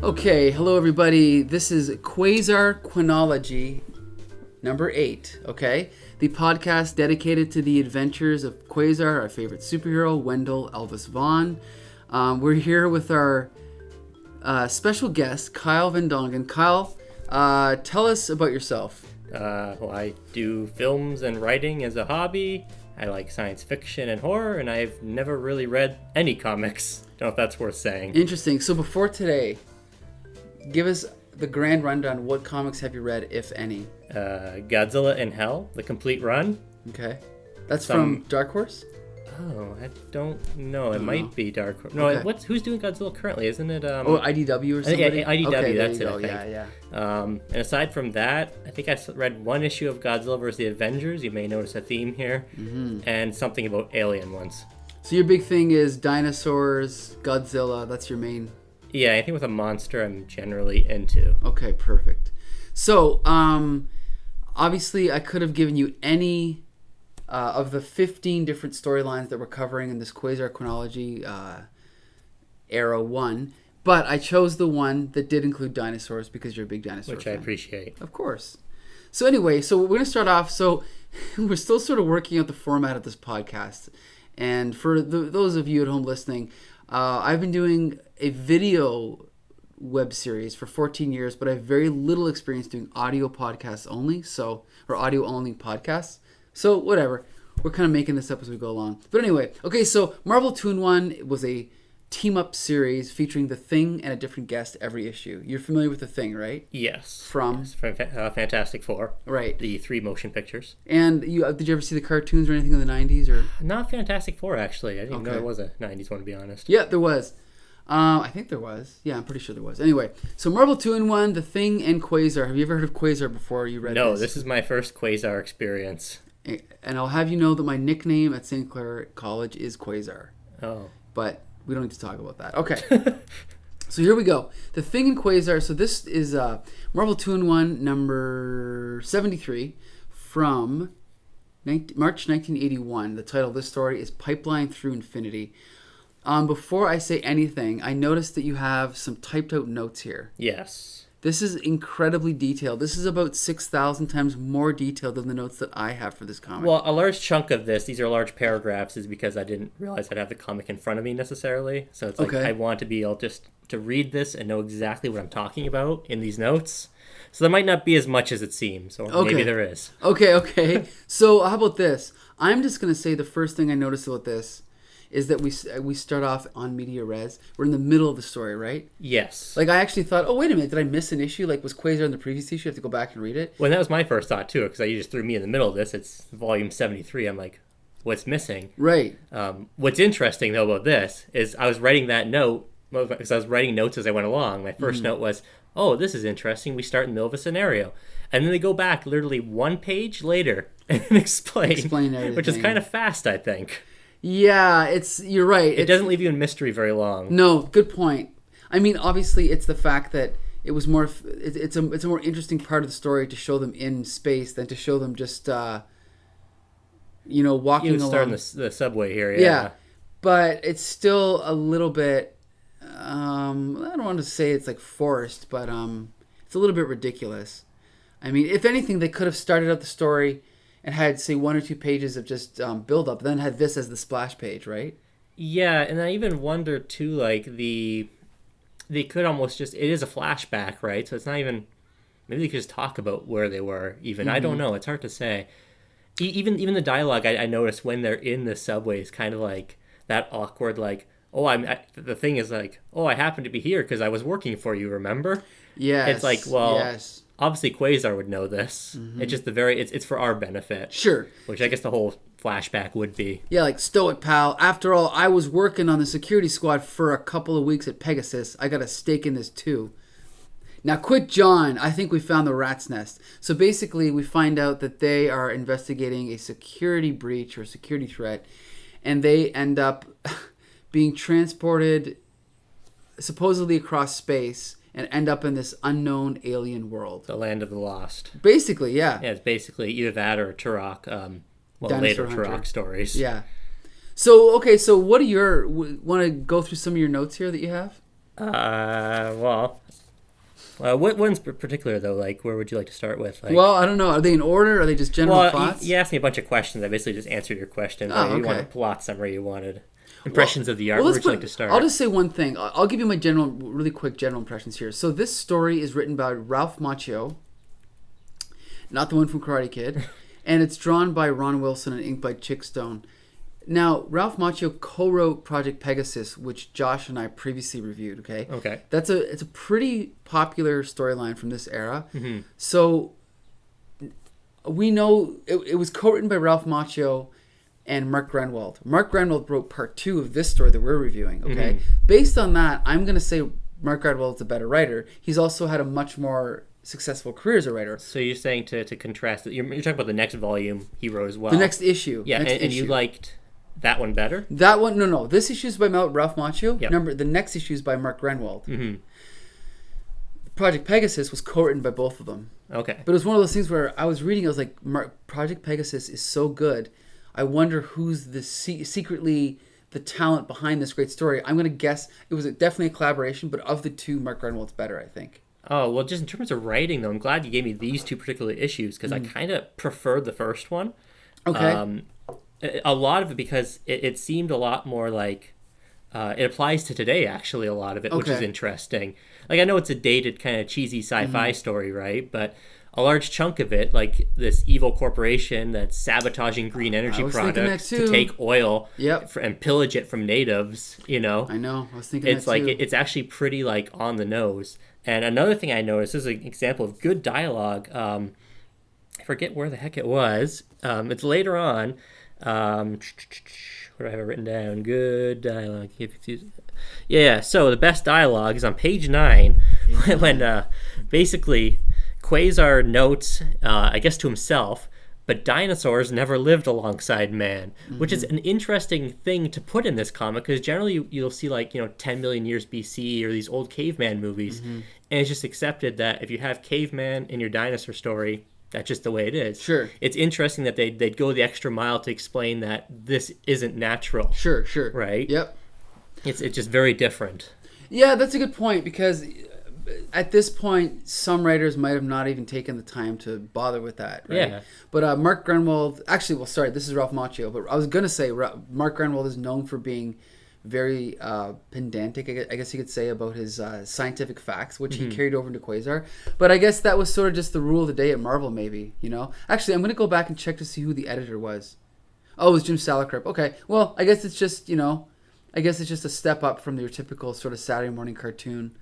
Okay, hello everybody. This is Quasar Qua-Nology number 8, okay? The podcast dedicated to the adventures of Quasar, our favorite superhero, Wendell Elvis Vaughn. We're here with our special guest, Kyle Van Dongen. Kyle, tell us about yourself. Well, I do films and writing as a hobby. I like science fiction and horror, and I've never really read any comics. Don't know if that's worth saying. Interesting. So before today, give us the grand rundown. What comics have you read, if any? Godzilla in Hell, the complete run. Okay. That's from Dark Horse? Oh, I don't know. It might be Dark Horse. No, Okay. who's doing Godzilla currently? Isn't it? IDW or something? Yeah, IDW, okay, that's there it, you go. I think. Yeah. And aside from that, I think I read one issue of Godzilla vs. the Avengers. You may notice a theme here. Mm-hmm. And something about Alien ones. So your big thing is dinosaurs, Godzilla. That's your main... Yeah, anything with a monster I'm generally into. Okay, perfect. So, obviously I could have given you any of the 15 different storylines that we're covering in this Quasar Qua-Nology Era 1, but I chose the one that did include dinosaurs because you're a big dinosaur Which fan. I appreciate. Of course. So anyway, so we're going to start off. So we're still sort of working out the format of this podcast. And for those of you at home listening, I've been doing a video web series for 14 years, but I have very little experience doing audio podcasts only, or audio only podcasts. So whatever, we're kind of making this up as we go along. But anyway, okay, so Marvel 2-in-1 was a team-up series featuring The Thing and a different guest every issue. You're familiar with The Thing, right? Yes. From Fantastic Four. Right. The 3 motion pictures. And did you ever see the cartoons or anything in the 90s? Or Not Fantastic Four, actually. I didn't even know there was a 90s one, to be honest. Yeah, there was. I think there was. Yeah, I'm pretty sure there was. Anyway, so Marvel 2-in-1, The Thing, and Quasar. Have you ever heard of Quasar before you read this? No, this is my first Quasar experience. And I'll have you know that my nickname at St. Clair College is Quasar. Oh. But we don't need to talk about that. Okay. So here we go. The Thing and Quasar. So this is Marvel 2-in-1 number 73 from March 1981. The title of this story is Pipeline Through Infinity. Before I say anything, I noticed that you have some typed out notes here. Yes. This is incredibly detailed. This is about 6,000 times more detailed than the notes that I have for this comic. Well, a large chunk of this, these are large paragraphs, is because I didn't realize I'd have the comic in front of me necessarily. So it's like I want to be able just to read this and know exactly what I'm talking about in these notes. So there might not be as much as it seems, or maybe there is. Okay. So how about this? I'm just going to say the first thing I noticed about this is that we start off on media res. We're in the middle of the story, right? Yes. Like, I actually thought, oh, wait a minute, did I miss an issue? Like, was Quasar in the previous issue? I have to go back and read it? Well, that was my first thought, too, because you just threw me in the middle of this. It's volume 73. I'm like, what's missing? Right. What's interesting, though, about this is I was writing that note, because I was writing notes as I went along. My first note was, oh, this is interesting. We start in the middle of a scenario. And then they go back literally one page later and explain everything. Which is kind of fast, I think. Yeah, you're right. It doesn't leave you in mystery very long. No, good point. I mean, obviously, it's the fact that it was more. It's a more interesting part of the story to show them in space than to show them just, walking along. Start in the subway here. Yeah, but it's still a little bit. I don't want to say it's like forced, but it's a little bit ridiculous. I mean, if anything, they could have started out the story and had, say, 1 or 2 pages of just build-up, then had this as the splash page, right? Yeah, and I even wonder, too, like, they could almost just... It is a flashback, right? So it's not even... Maybe they could just talk about where they were, even. Mm-hmm. I don't know. It's hard to say. Even the dialogue, I noticed when they're in the subway is kind of like that awkward, like, the thing is like, oh, I happen to be here because I was working for you, remember? Yes. It's like, well... Yes. Obviously, Quasar would know this. Mm-hmm. It's just it's for our benefit. Sure. Which I guess the whole flashback would be. Yeah, like, stow it, pal. After all, I was working on the security squad for a couple of weeks at Pegasus. I got a stake in this, too. Now, quit John. I think we found the rat's nest. So basically, we find out that they are investigating a security breach or security threat, and they end up being transported supposedly across space and end up in this unknown alien world. The land of the lost. Basically, yeah. Yeah, it's basically either that or Turok, Dinosaur later Hunter. Turok stories. Yeah. So what are your? Want to go through some of your notes here that you have? What ones in particular though? Like, where would you like to start with? Like, Well, I don't know. Are they in order? Are they just general thoughts? You asked me a bunch of questions. I basically just answered your question. Oh, You want a okay. plot summary? You wanted impressions of the art. Well, Where would you like to start? I'll just say one thing. I'll give you my really quick general impressions here. So this story is written by Ralph Macchio, not the one from Karate Kid, and it's drawn by Ron Wilson and inked by Chick Stone. Now, Ralph Macchio co-wrote Project Pegasus, which Josh and I previously reviewed. Okay. Okay. It's a pretty popular storyline from this era. Mm-hmm. So we know it was co-written by Ralph Macchio and Mark Grenwald. Mark Grenwald wrote part 2 of this story that we're reviewing. Okay. Mm-hmm. Based on that, I'm going to say Mark Grenwald's a better writer. He's also had a much more successful career as a writer. So you're saying to contrast it, you're talking about the next volume he wrote as well. The next issue. Yeah, next and issue. you liked that one better? That one, no. This issue is by Ralph Macchio. Yep. Remember, the next issue is by Mark Grenwald. Mm-hmm. Project Pegasus was co-written by both of them. Okay. But it was one of those things where I was reading, I was like, Project Pegasus is so good. I wonder who's secretly the talent behind this great story. I'm going to guess it was definitely a collaboration, but of the two, Mark Grenwald's better, I think. Oh, well, just in terms of writing, though, I'm glad you gave me these two particular issues because I kind of preferred the first one. Okay. A lot of it because it seemed a lot more like it applies to today, actually, a lot of it, which is interesting. Like, I know it's a dated kind of cheesy sci-fi story, right? But a large chunk of it, like this evil corporation that's sabotaging green energy products to take oil and pillage it from natives, you know? I know. I was thinking it's like it's actually pretty like on the nose. And another thing I noticed is an example of good dialogue. I forget where the heck it was. It's later on. What do I have it written down? Good dialogue. Yeah, so the best dialogue is on page 9 when basically Quasar notes, I guess to himself, but dinosaurs never lived alongside man, which is an interesting thing to put in this comic because generally you'll see 10 million years BC or these old caveman movies, and it's just accepted that if you have caveman in your dinosaur story, that's just the way it is. Sure. It's interesting that they'd go the extra mile to explain that this isn't natural. Sure. Right? Yep. It's just very different. Yeah, that's a good point because at this point, some writers might have not even taken the time to bother with that, right? Yeah. But Mark Grenwald, this is Ralph Macchio, but I was going to say Mark Grenwald is known for being very pedantic, I guess you could say, about his scientific facts, which he carried over into Quasar. But I guess that was sort of just the rule of the day at Marvel, maybe, you know? Actually, I'm going to go back and check to see who the editor was. Oh, it was Jim Salicrup. Okay, well, I guess it's just, a step up from your typical sort of Saturday morning cartoon,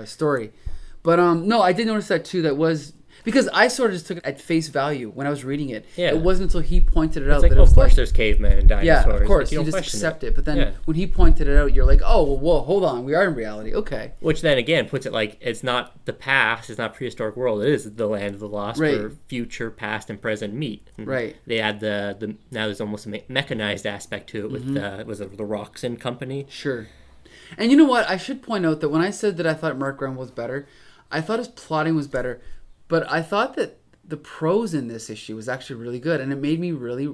story. But no, I did notice that too. That was because I sort of just took it at face value when I was reading it. Yeah. It wasn't until he pointed it out like, that it was of course there's cavemen and dinosaurs. Yeah, of course. Like, You just accept it. it. But then when he pointed it out, you're like, oh, well, whoa, hold on. We are in reality. Okay. Which then again puts it like it's not the past, it's not prehistoric world. It is the land of the lost where future, past, and present meet. And right. They add the now there's almost a mechanized aspect to it with was it the Roxon Company? Sure. And you know what? I should point out that when I said that I thought Mark Graham was better, I thought his plotting was better, but I thought that the prose in this issue was actually really good, and it made me really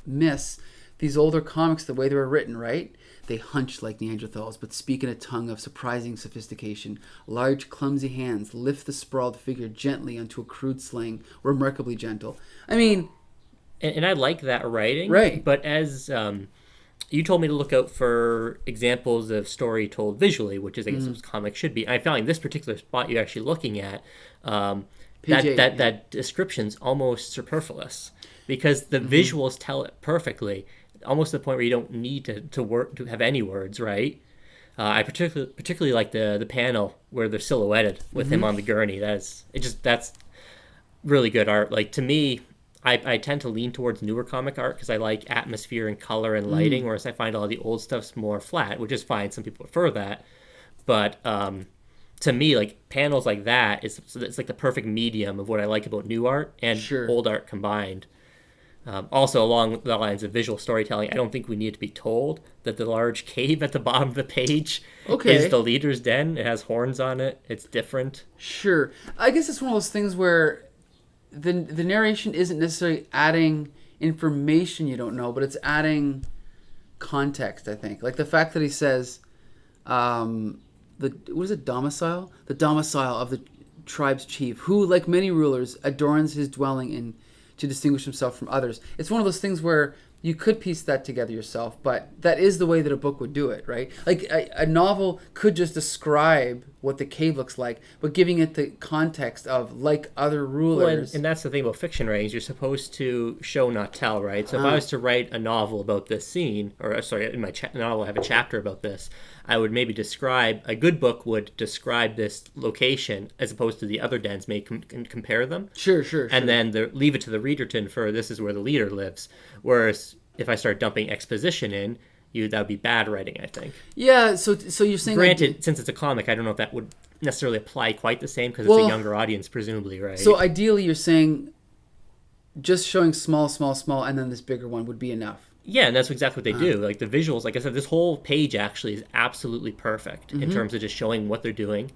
miss these older comics the way they were written, right? They hunch like Neanderthals, but speak in a tongue of surprising sophistication. Large, clumsy hands lift the sprawled figure gently onto a crude sling, remarkably gentle. I mean... And I like that writing, right? But as you told me to look out for examples of story told visually, which is, I guess, what comics should be. I found in this particular spot you're actually looking at... that description's almost superfluous because the visuals tell it perfectly, almost to the point where you don't need to have any words, right? I particularly like the panel where they're silhouetted with him on the gurney. That's really good art. Like, to me, I tend to lean towards newer comic art because I like atmosphere and color and lighting, whereas I find all the old stuff's more flat, which is fine. Some people prefer that, but to me, like, panels like that it's like the perfect medium of what I like about new art and old art combined. Also, along the lines of visual storytelling, I don't think we need to be told that the large cave at the bottom of the page is the leader's den. It has horns on it. It's different. Sure. I guess it's one of those things where the narration isn't necessarily adding information you don't know, but it's adding context, I think. Like the fact that he says, what is it, domicile? The domicile of the tribe's chief, who, like many rulers, adorns his dwelling in to distinguish himself from others. It's one of those things where you could piece that together yourself, but that is the way that a book would do it, right? Like a novel could just describe what the cave looks like, but giving it the context of like other rulers. Well, and that's the thing about fiction writing, is you're supposed to show, not tell, right? So if I was to write a novel about this scene, or sorry, in my novel I have a chapter about this, I would maybe describe, a good book would describe this location as opposed to the other dens, may compare them. Sure. And then leave it to the reader to infer this is where the leader lives. Whereas if I start dumping exposition in, that would be bad writing, I think. Yeah, so you're saying... Granted, since it's a comic, I don't know if that would necessarily apply quite the same, because it's a younger audience, presumably, right? So ideally, you're saying just showing small, and then this bigger one would be enough. Yeah, and that's exactly what they do. Like the visuals, like I said, this whole page actually is absolutely perfect in terms of just showing what they're doing.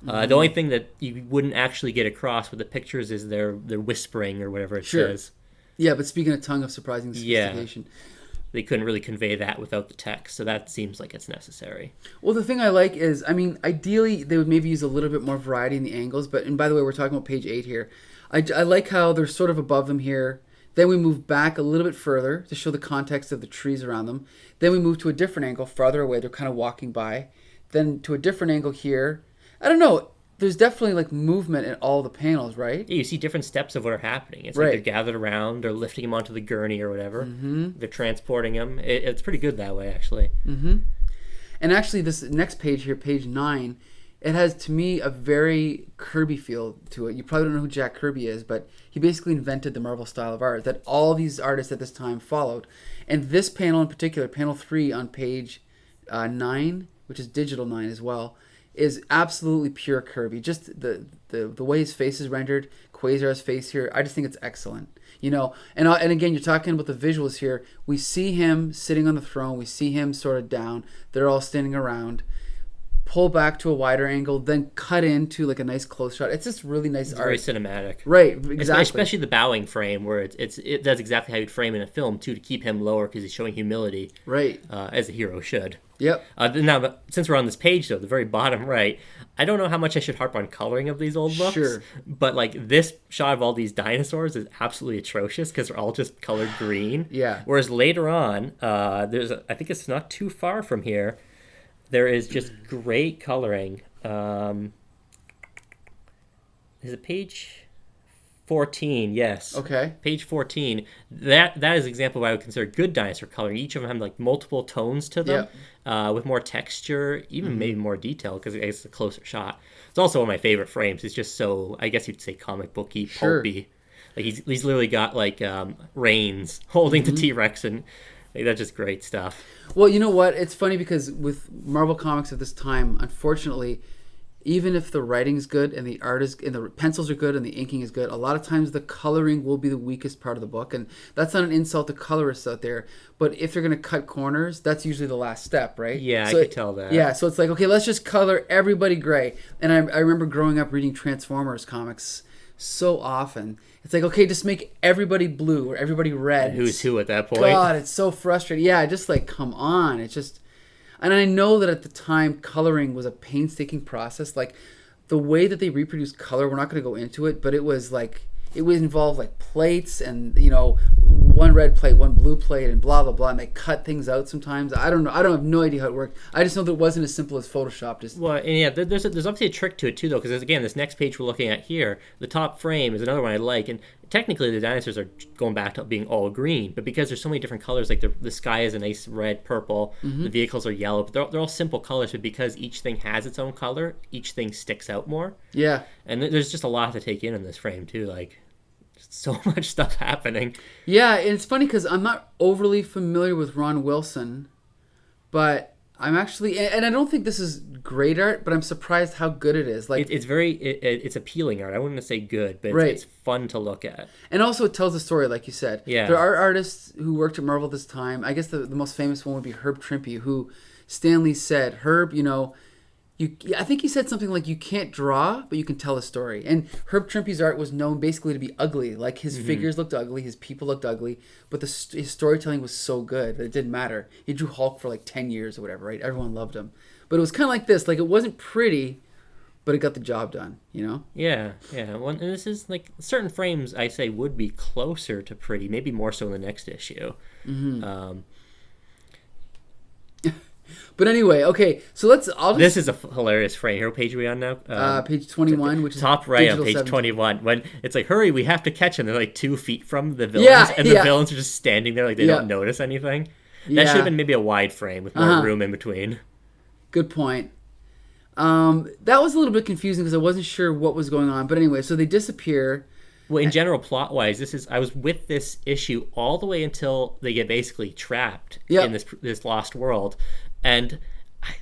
The only thing that you wouldn't actually get across with the pictures is their whispering or whatever it says. Yeah, but speaking of tongue of surprising sophistication... Yeah. They couldn't really convey that without the text, so that seems like it's necessary. Well, the thing I like is, I mean, ideally they would maybe use a little bit more variety in the angles, but, and by the way, we're talking about page 8 here. I like how they're sort of above them here. Then we move back a little bit further to show the context of the trees around them. Then we move to a different angle farther away. They're kind of walking by. Then to a different angle here. I don't know. There's definitely like movement in all the panels, right? Yeah, you see different steps of what are happening. It's like they're gathered around, they're lifting him onto the gurney or whatever. They're transporting him. It's pretty good that way, actually. And actually, this next page here, page 9, it has, to me, a very Kirby feel to it. You probably don't know who Jack Kirby is, but he basically invented the Marvel style of art that all these artists at this time followed. And this panel in particular, panel 3 on page 9, which is digital 9 as well, is absolutely pure Kirby. Just the way his face is rendered, Quasar's face here, I just think it's excellent. You know, and again, you're talking about the visuals here. We see him sitting on the throne. We see him sort of down. They're all standing around. Pull back to a wider angle, then cut into like a nice close shot. It's just really nice art. Very cinematic. Right, exactly. Especially the bowing frame, where that's exactly how you'd frame in a film, too, to keep him lower because he's showing humility. Right. As a hero should. Yep. Now, since we're on this page, though, the very bottom right, I don't know how much I should harp on coloring of these old books. Sure. But, like, this shot of all these dinosaurs is absolutely atrocious because they're all just colored green. Yeah. Whereas later on, I think it's not too far from here, there is just great coloring. Is it page 14? Yes. Okay. Page 14. That is an example of what I would consider good dinosaur coloring. Each of them have like multiple tones to them, with more texture, even maybe more detail because it's a closer shot. It's also one of my favorite frames. It's just so, I guess you'd say, comic booky, pulpy. Like he's literally got like reins holding the T-Rex, and like, that's just great stuff. Well, you know what? It's funny because with Marvel Comics at this time, unfortunately, even if the writing's good and the art is and the pencils are good and the inking is good, a lot of times the coloring will be the weakest part of the book, and that's not an insult to colorists out there. But if they're going to cut corners, that's usually the last step, right? Yeah, so I could tell that. Yeah, so it's like, okay, let's just color everybody gray. And I remember growing up reading Transformers comics so often. It's like, okay, just make everybody blue or everybody red. And who's who at that point? God, it's so frustrating. Yeah, just like, come on. It's just... And I know that at the time, coloring was a painstaking process. Like, the way that they reproduced color, we're not going to go into it, but it was like, it would involve like plates and, you know, one red plate, one blue plate, and blah, blah, blah. And they cut things out sometimes. I don't know. I don't have no idea how it worked. I just know that it wasn't as simple as Photoshop. Well, and yeah, there's obviously a trick to it too, though, because again, this next page we're looking at here, the top frame is another one I like, and technically the dinosaurs are going back to being all green, but because there's so many different colors, like the sky is a nice red, purple, the vehicles are yellow, but they're all simple colors, but because each thing has its own color, each thing sticks out more. Yeah. And there's just a lot to take in this frame too, like so much stuff happening. Yeah, and it's funny because I'm not overly familiar with Ron Wilson, but I'm actually, and I don't think this is great art, but I'm surprised how good it is. Like it's appealing art. I wouldn't say good, but it's fun to look at. And also it tells a story, like you said. Yeah. There are artists who worked at Marvel this time. I guess the most famous one would be Herb Trimpe, who Stan Lee said, Herb, you know, I think he said something like, you can't draw, but you can tell a story. And Herb Trimpe's art was known basically to be ugly. Like, his figures looked ugly, his people looked ugly, but his storytelling was so good that it didn't matter. He drew Hulk for like 10 years or whatever, right? Everyone loved him. But it was kind of like this. Like, it wasn't pretty, but it got the job done, you know? Yeah. Well, and this is like certain frames I say would be closer to pretty, maybe more so in the next issue. But anyway, okay, so This is a hilarious frame. Here, what page are we on now? Page 21, which is top right on Digital page 17. 21. When it's like, hurry, we have to catch him. They're like 2 feet from the villains, and the villains are just standing there like they don't notice anything. That should have been maybe a wide frame with more room in between. Good point. That was a little bit confusing because I wasn't sure what was going on. But anyway, so they disappear. Well, in general, plot-wise, I was with this issue all the way until they get basically trapped in this lost world. And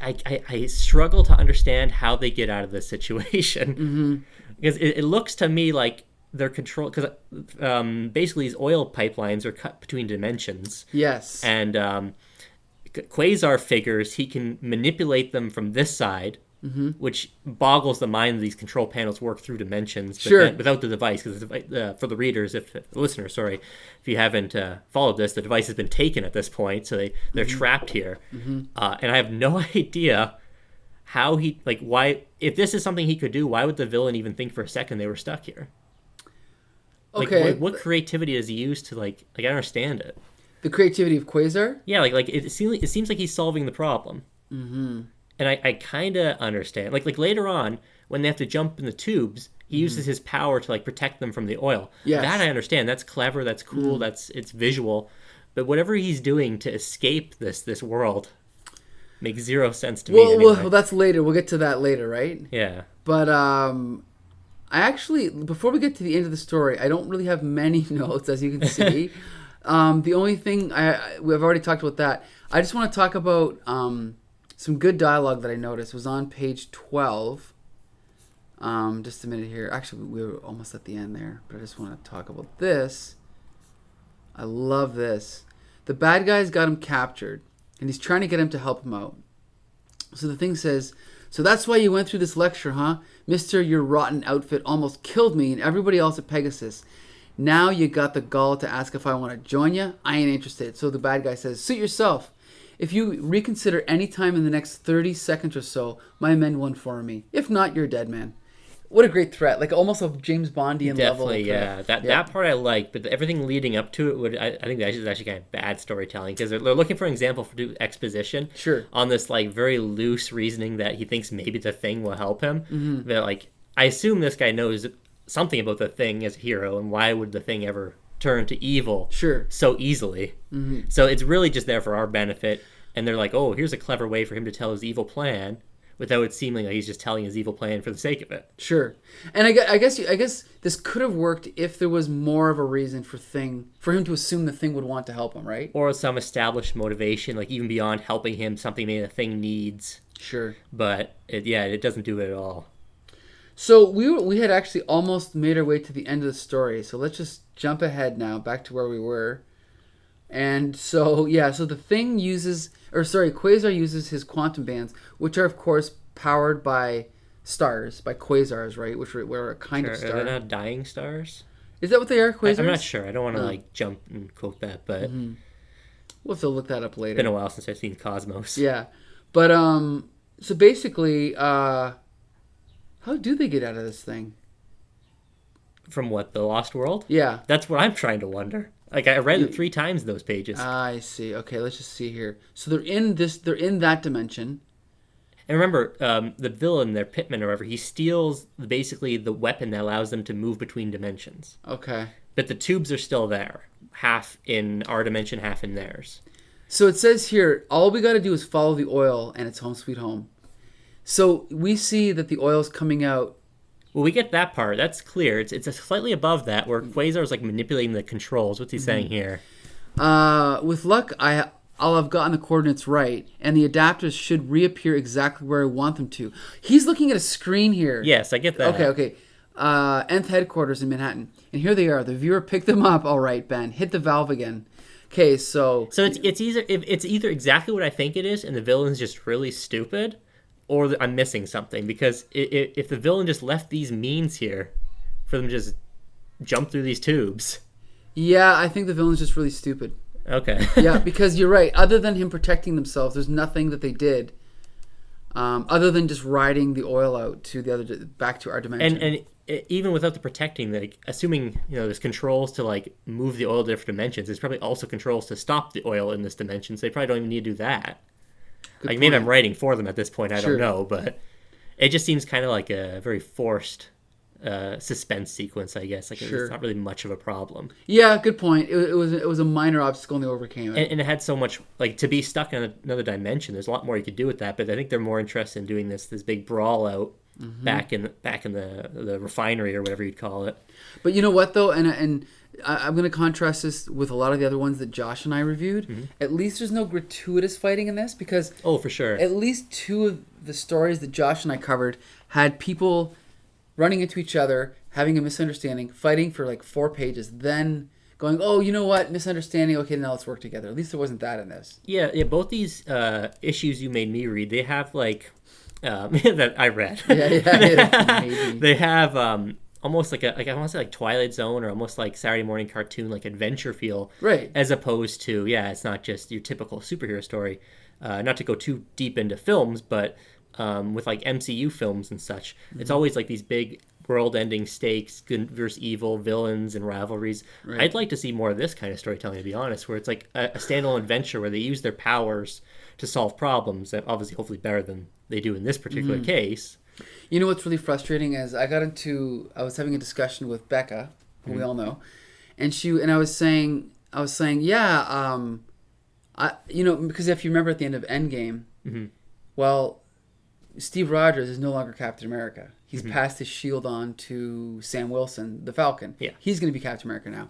I struggle to understand how they get out of this situation. Because it looks to me like they're controlled, because basically these oil pipelines are cut between dimensions. Yes. And Quasar figures he can manipulate them from this side, which boggles the mind that these control panels work through dimensions, but then, without the device. Because for the readers, the listeners, sorry, if you haven't followed this, the device has been taken at this point, so they're trapped here. And I have no idea how why, if this is something he could do, why would the villain even think for a second they were stuck here? Okay. What creativity does he use to I don't understand it. The creativity of Quasar? Yeah, it seems like he's solving the problem. And I kind of understand. Like later on, when they have to jump in the tubes, he uses his power to protect them from the oil. Yes. That I understand. That's clever. That's cool. It's visual. But whatever he's doing to escape this world makes zero sense to me. Anyway. Well, that's later. We'll get to that later, right? Yeah. But I actually, before we get to the end of the story, I don't really have many notes, as you can see. The only thing we've already talked about that. I just want to talk about some good dialogue that I noticed. It was on page 12. Just a minute here. Actually, we were almost at the end there, but I just want to talk about this. I love this. The bad guy's got him captured, and he's trying to get him to help him out. So the thing says, so that's why you went through this lecture, huh? Mister, your rotten outfit almost killed me and everybody else at Pegasus. Now you got the gall to ask if I want to join you? I ain't interested. So the bad guy says, suit yourself. If you reconsider any time in the next 30 seconds or so, my men will inform me. If not, you're a dead man. What a great threat. Like almost a James Bondian level. Definitely, yeah. That part I like, but everything leading up to it, I think that is actually kind of bad storytelling, because they're looking for an example for exposition. Sure. On this very loose reasoning that he thinks maybe the Thing will help him. But I assume this guy knows something about the Thing as a hero, and why would the Thing ever turn to evil so easily? So it's really just there for our benefit, and they're like, oh, here's a clever way for him to tell his evil plan without it seeming like he's just telling his evil plan for the sake of it. Sure. And I guess this could have worked if there was more of a reason for him to assume the Thing would want to help him, right? Or some established motivation, even beyond helping him, something maybe the Thing needs. Sure. But it doesn't do it at all. So we had actually almost made our way to the end of the story. So let's just jump ahead now, back to where we were. And so the Thing Quasar uses his quantum bands, which are of course powered by stars, by quasars, right? Which were a kind of star. Are they not dying stars? Is that what they are, quasars? I'm not sure. I don't want to jump and quote that, but we'll have to look that up later. It's been a while since I've seen Cosmos. Yeah, but so basically, how do they get out of this thing? From what, the Lost World? Yeah, that's what I'm trying to wonder. I read it 3 times in those pages. I see. Okay, let's just see here. So they're in that dimension. And remember, the villain, their Pitman or whatever, he steals basically the weapon that allows them to move between dimensions. Okay. But the tubes are still there. Half in our dimension, half in theirs. So it says here, all we got to do is follow the oil and it's home sweet home. So we see that the oil's coming out. Well, we get that part. That's clear. It's slightly above that, where Quasar is manipulating the controls. What's he saying here? With luck, I'll have gotten the coordinates right, and the adapters should reappear exactly where I want them to. He's looking at a screen here. Yes, I get that. Okay. Nth headquarters in Manhattan, and here they are. The viewer picked them up. All right, Ben, hit the valve again. Okay, so it's either exactly what I think it is, and the villain's just really stupid, or I'm missing something, because if the villain just left these means here for them to just jump through these tubes. Yeah, I think the villain's just really stupid. Okay. Yeah, because you're right. Other than him protecting themselves, there's nothing that they did other than just riding the oil out to the other, back to our dimension. And even without the protecting, like, assuming, there's controls to, like, move the oil to different dimensions, there's probably also controls to stop the oil in this dimension, so they probably don't even need to do that. Good like, point. maybe I'm writing for them at this point, I Sure. don't know, but it just seems kind of like a very forced suspense sequence, I guess. Like, Sure. it's not really much of a problem. Yeah, good point. It was a minor obstacle and they overcame it. And it had so much, like, to be stuck in another dimension, there's a lot more you could do with that, but I think they're more interested in doing this big brawl out back in the refinery, or whatever you'd call it. But you know what, though? And I'm going to contrast this with a lot of the other ones that Josh and I reviewed. Mm-hmm. At least there's no gratuitous fighting in this, because Oh, for sure. at least two of the stories that Josh and I covered had people running into each other, having a misunderstanding, fighting for like 4 pages, then going, oh, you know what, misunderstanding, okay, now let's work together. At least there wasn't that in this. Yeah, both these issues you made me read, they have, like, that I read. Yeah. They have almost like I want to say like Twilight Zone, or almost like Saturday morning cartoon, like adventure feel. Right. As opposed to, it's not just your typical superhero story. Not to go too deep into films, but with like MCU films and such, it's always like these big world-ending stakes, good versus evil, villains and rivalries. Right. I'd like to see more of this kind of storytelling, to be honest, where it's like a standalone adventure where they use their powers to solve problems, that obviously hopefully better than they do in this particular case. You know what's really frustrating is I was having a discussion with Becca, who we all know, and I was saying, yeah, because if you remember at the end of Endgame, well, Steve Rogers is no longer Captain America. He's passed his shield on to Sam Wilson, the Falcon. Yeah. He's going to be Captain America now.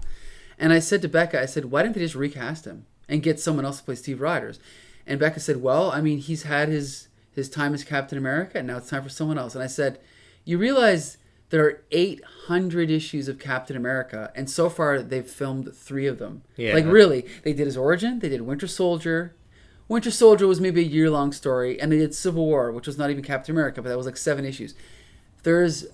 And I said to Becca, why didn't they just recast him and get someone else to play Steve Rogers? And Becca said, well, I mean, he's had his time as Captain America, and now it's time for someone else. And I said, you realize there are 800 issues of Captain America, and so far they've filmed 3 of them. Yeah. Like, really, they did his origin, they did Winter Soldier. Winter Soldier was maybe a year-long story, and they did Civil War, which was not even Captain America, but that was like 7 issues. There's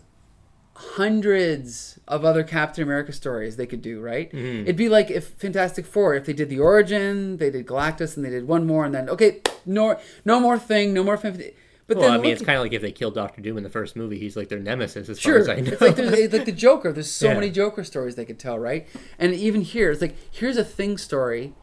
hundreds of other Captain America stories they could do, right? It'd be like if Fantastic Four, if they did the origin, they did Galactus, and they did one more, and then, okay, no more thing, no more... But Well, then I mean, it's kind of like if they killed Doctor Doom in the first movie, he's like their nemesis, as far Sure, as I know. it's like the Joker. There's so Yeah. many Joker stories they could tell, right? And even here, it's like, here's a Thing story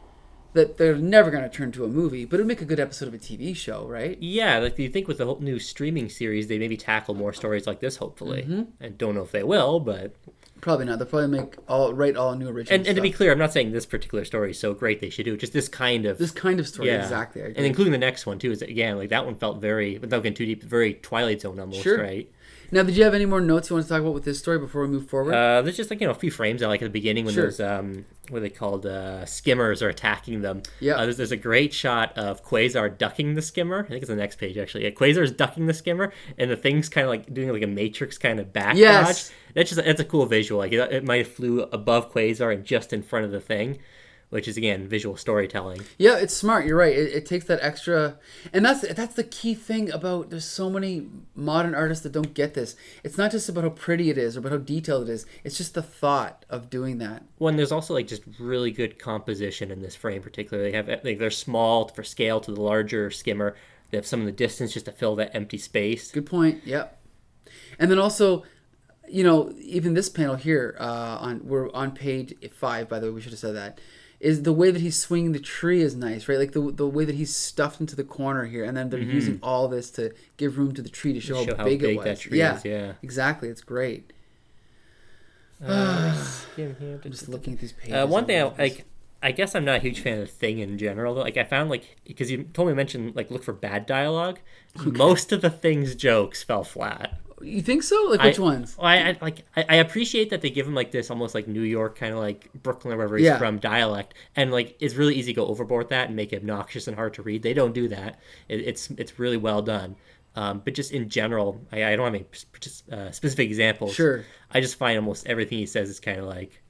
that they're never going to turn to a movie, but it'd make a good episode of a TV show, right? Yeah, like, you think with the whole new streaming series, they maybe tackle more stories like this, hopefully. I don't know if they will, but... Probably not. They'll probably write all new original And to be clear, I'm not saying this particular story is so great they should do it. Just this kind of story, yeah. exactly. I agree. And including the next one too. Is again like that one felt very, without getting too deep, very Twilight Zone almost, Sure. right? Now, did you have any more notes you want to talk about with this story before we move forward? There's just like a few frames I like at the beginning when Sure. those what are they called, skimmers are attacking them. Yeah. There's a great shot of Quasar ducking the skimmer. I think it's the next page actually. Yeah, Quasar's ducking the skimmer, and the thing's kind of like doing like a Matrix kind of back Yes. dodge. That's a cool visual. Like it might have flew above Quasar and just in front of the thing, which is again visual storytelling. Yeah, it's smart. You're right. It takes that extra, and that's the key thing about. There's so many modern artists that don't get this. It's not just about how pretty it is or about how detailed it is. It's just the thought of doing that. Well, and there's also like just really good composition in this frame, particularly. They have like they're small for scale to the larger skimmer. They have some of the distance just to fill that empty space. Good point. Yep. And then also, even this panel here we're on page 5. By the way, we should have said that. Is the way that he's swinging the tree is nice, right? Like the way that he's stuffed into the corner here, and then they're using all this to give room to the tree to show how big it was. That tree is, yeah. Exactly. It's great. I'm just looking at these pages. One thing I guess I'm not a huge fan of the Thing in general. Like I found because you told me to mention look for bad dialogue. Okay. Most of the Thing's jokes fell flat. You think so? Like which ones? I appreciate that they give him like this almost like New York kind of like Brooklyn or wherever he's from dialect, and like it's really easy to go overboard that and make it obnoxious and hard to read. They don't do that. It's really well done. But just in general, I don't have any specific examples. Sure. I just find almost everything he says is kind of like.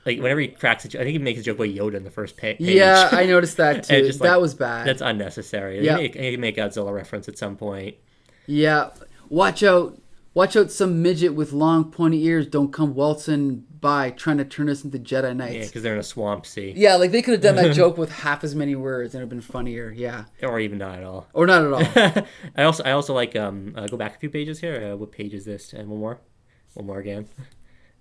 Like whenever he cracks a joke, I think he makes a joke about Yoda in the first page. Yeah, I noticed that too. Just, That was bad. That's unnecessary. Yeah. He make Godzilla reference at some point. Yeah, watch out! Watch out! Some midget with long pointy ears don't come waltzing by trying to turn us into Jedi Knights. Yeah, because they're in a swamp sea. Yeah, like they could have done that joke with half as many words and it would have been funnier. Yeah, Or even not at all. or not at all. I also like go back a few pages here. What page is this? And one more again,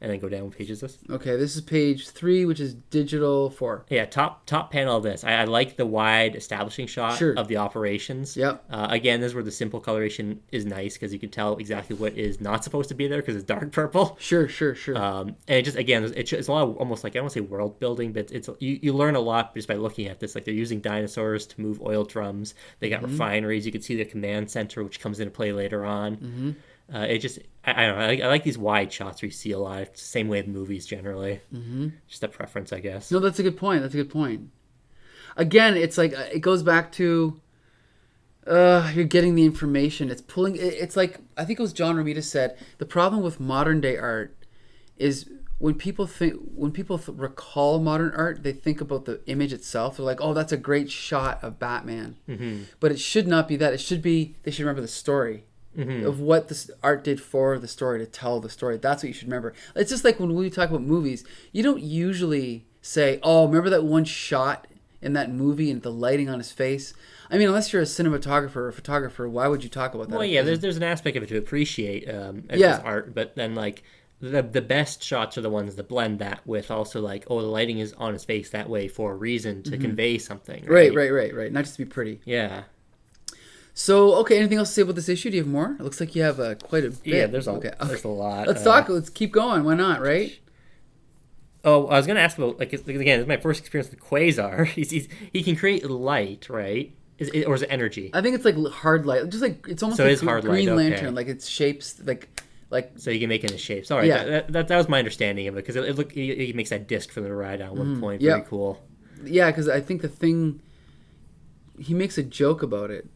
and then go down. What page is this? Okay, this is page 3, which is digital 4. Yeah, top panel of this. I like the wide establishing shot Sure. of the operations. Yep. Again, this is where the simple coloration is nice because you can tell exactly what is not supposed to be there because it's dark purple. Sure. And it just, again, it's a lot of almost like, I don't want to say world building, but it's you learn a lot just by looking at this. Like they're using dinosaurs to move oil drums. They got refineries. You can see the command center, which comes into play later on. It just, I don't know. I like these wide shots where you see a lot. It's the same way with movies generally. Just a preference, I guess. No, that's a good point. Again, it's like it goes back to you're getting the information. It's pulling. It's like I think it was John Romita said. The problem with modern day art is when people recall modern art, they think about the image itself. They're like, "Oh, that's a great shot of Batman," but it should not be that. It should be they should remember the story. Of what this art did for the story to tell the story. That's what you should remember. It's just like when we talk about movies, you don't usually say, "Oh, remember that one shot in that movie and the lighting on his face." I mean, unless you're a cinematographer or a photographer, why would you talk about that? Well, yeah, there's an aspect of it to appreciate as art, but then like the best shots are the ones that blend that with also like, oh, the lighting is on his face that way for a reason to convey something. Right. Not just to be pretty. Yeah. So, okay, anything else to say about this issue? Do you have more? It looks like you have quite a bit. Yeah, there's a lot. Let's talk. Let's keep going. Why not, right? Oh, I was going to ask about, like, again, this is my first experience with Quasar. He can create light, right? Or is it energy? I think it's like hard light. Just like, it's almost so like it is hard Green light, Lantern. okay. Like, it's shapes, like... So you can make it into shapes. All right, Yeah. that was my understanding of it, because he makes that disc for them to ride on one point. Very cool. Yeah, because I think the thing... He makes a joke about it.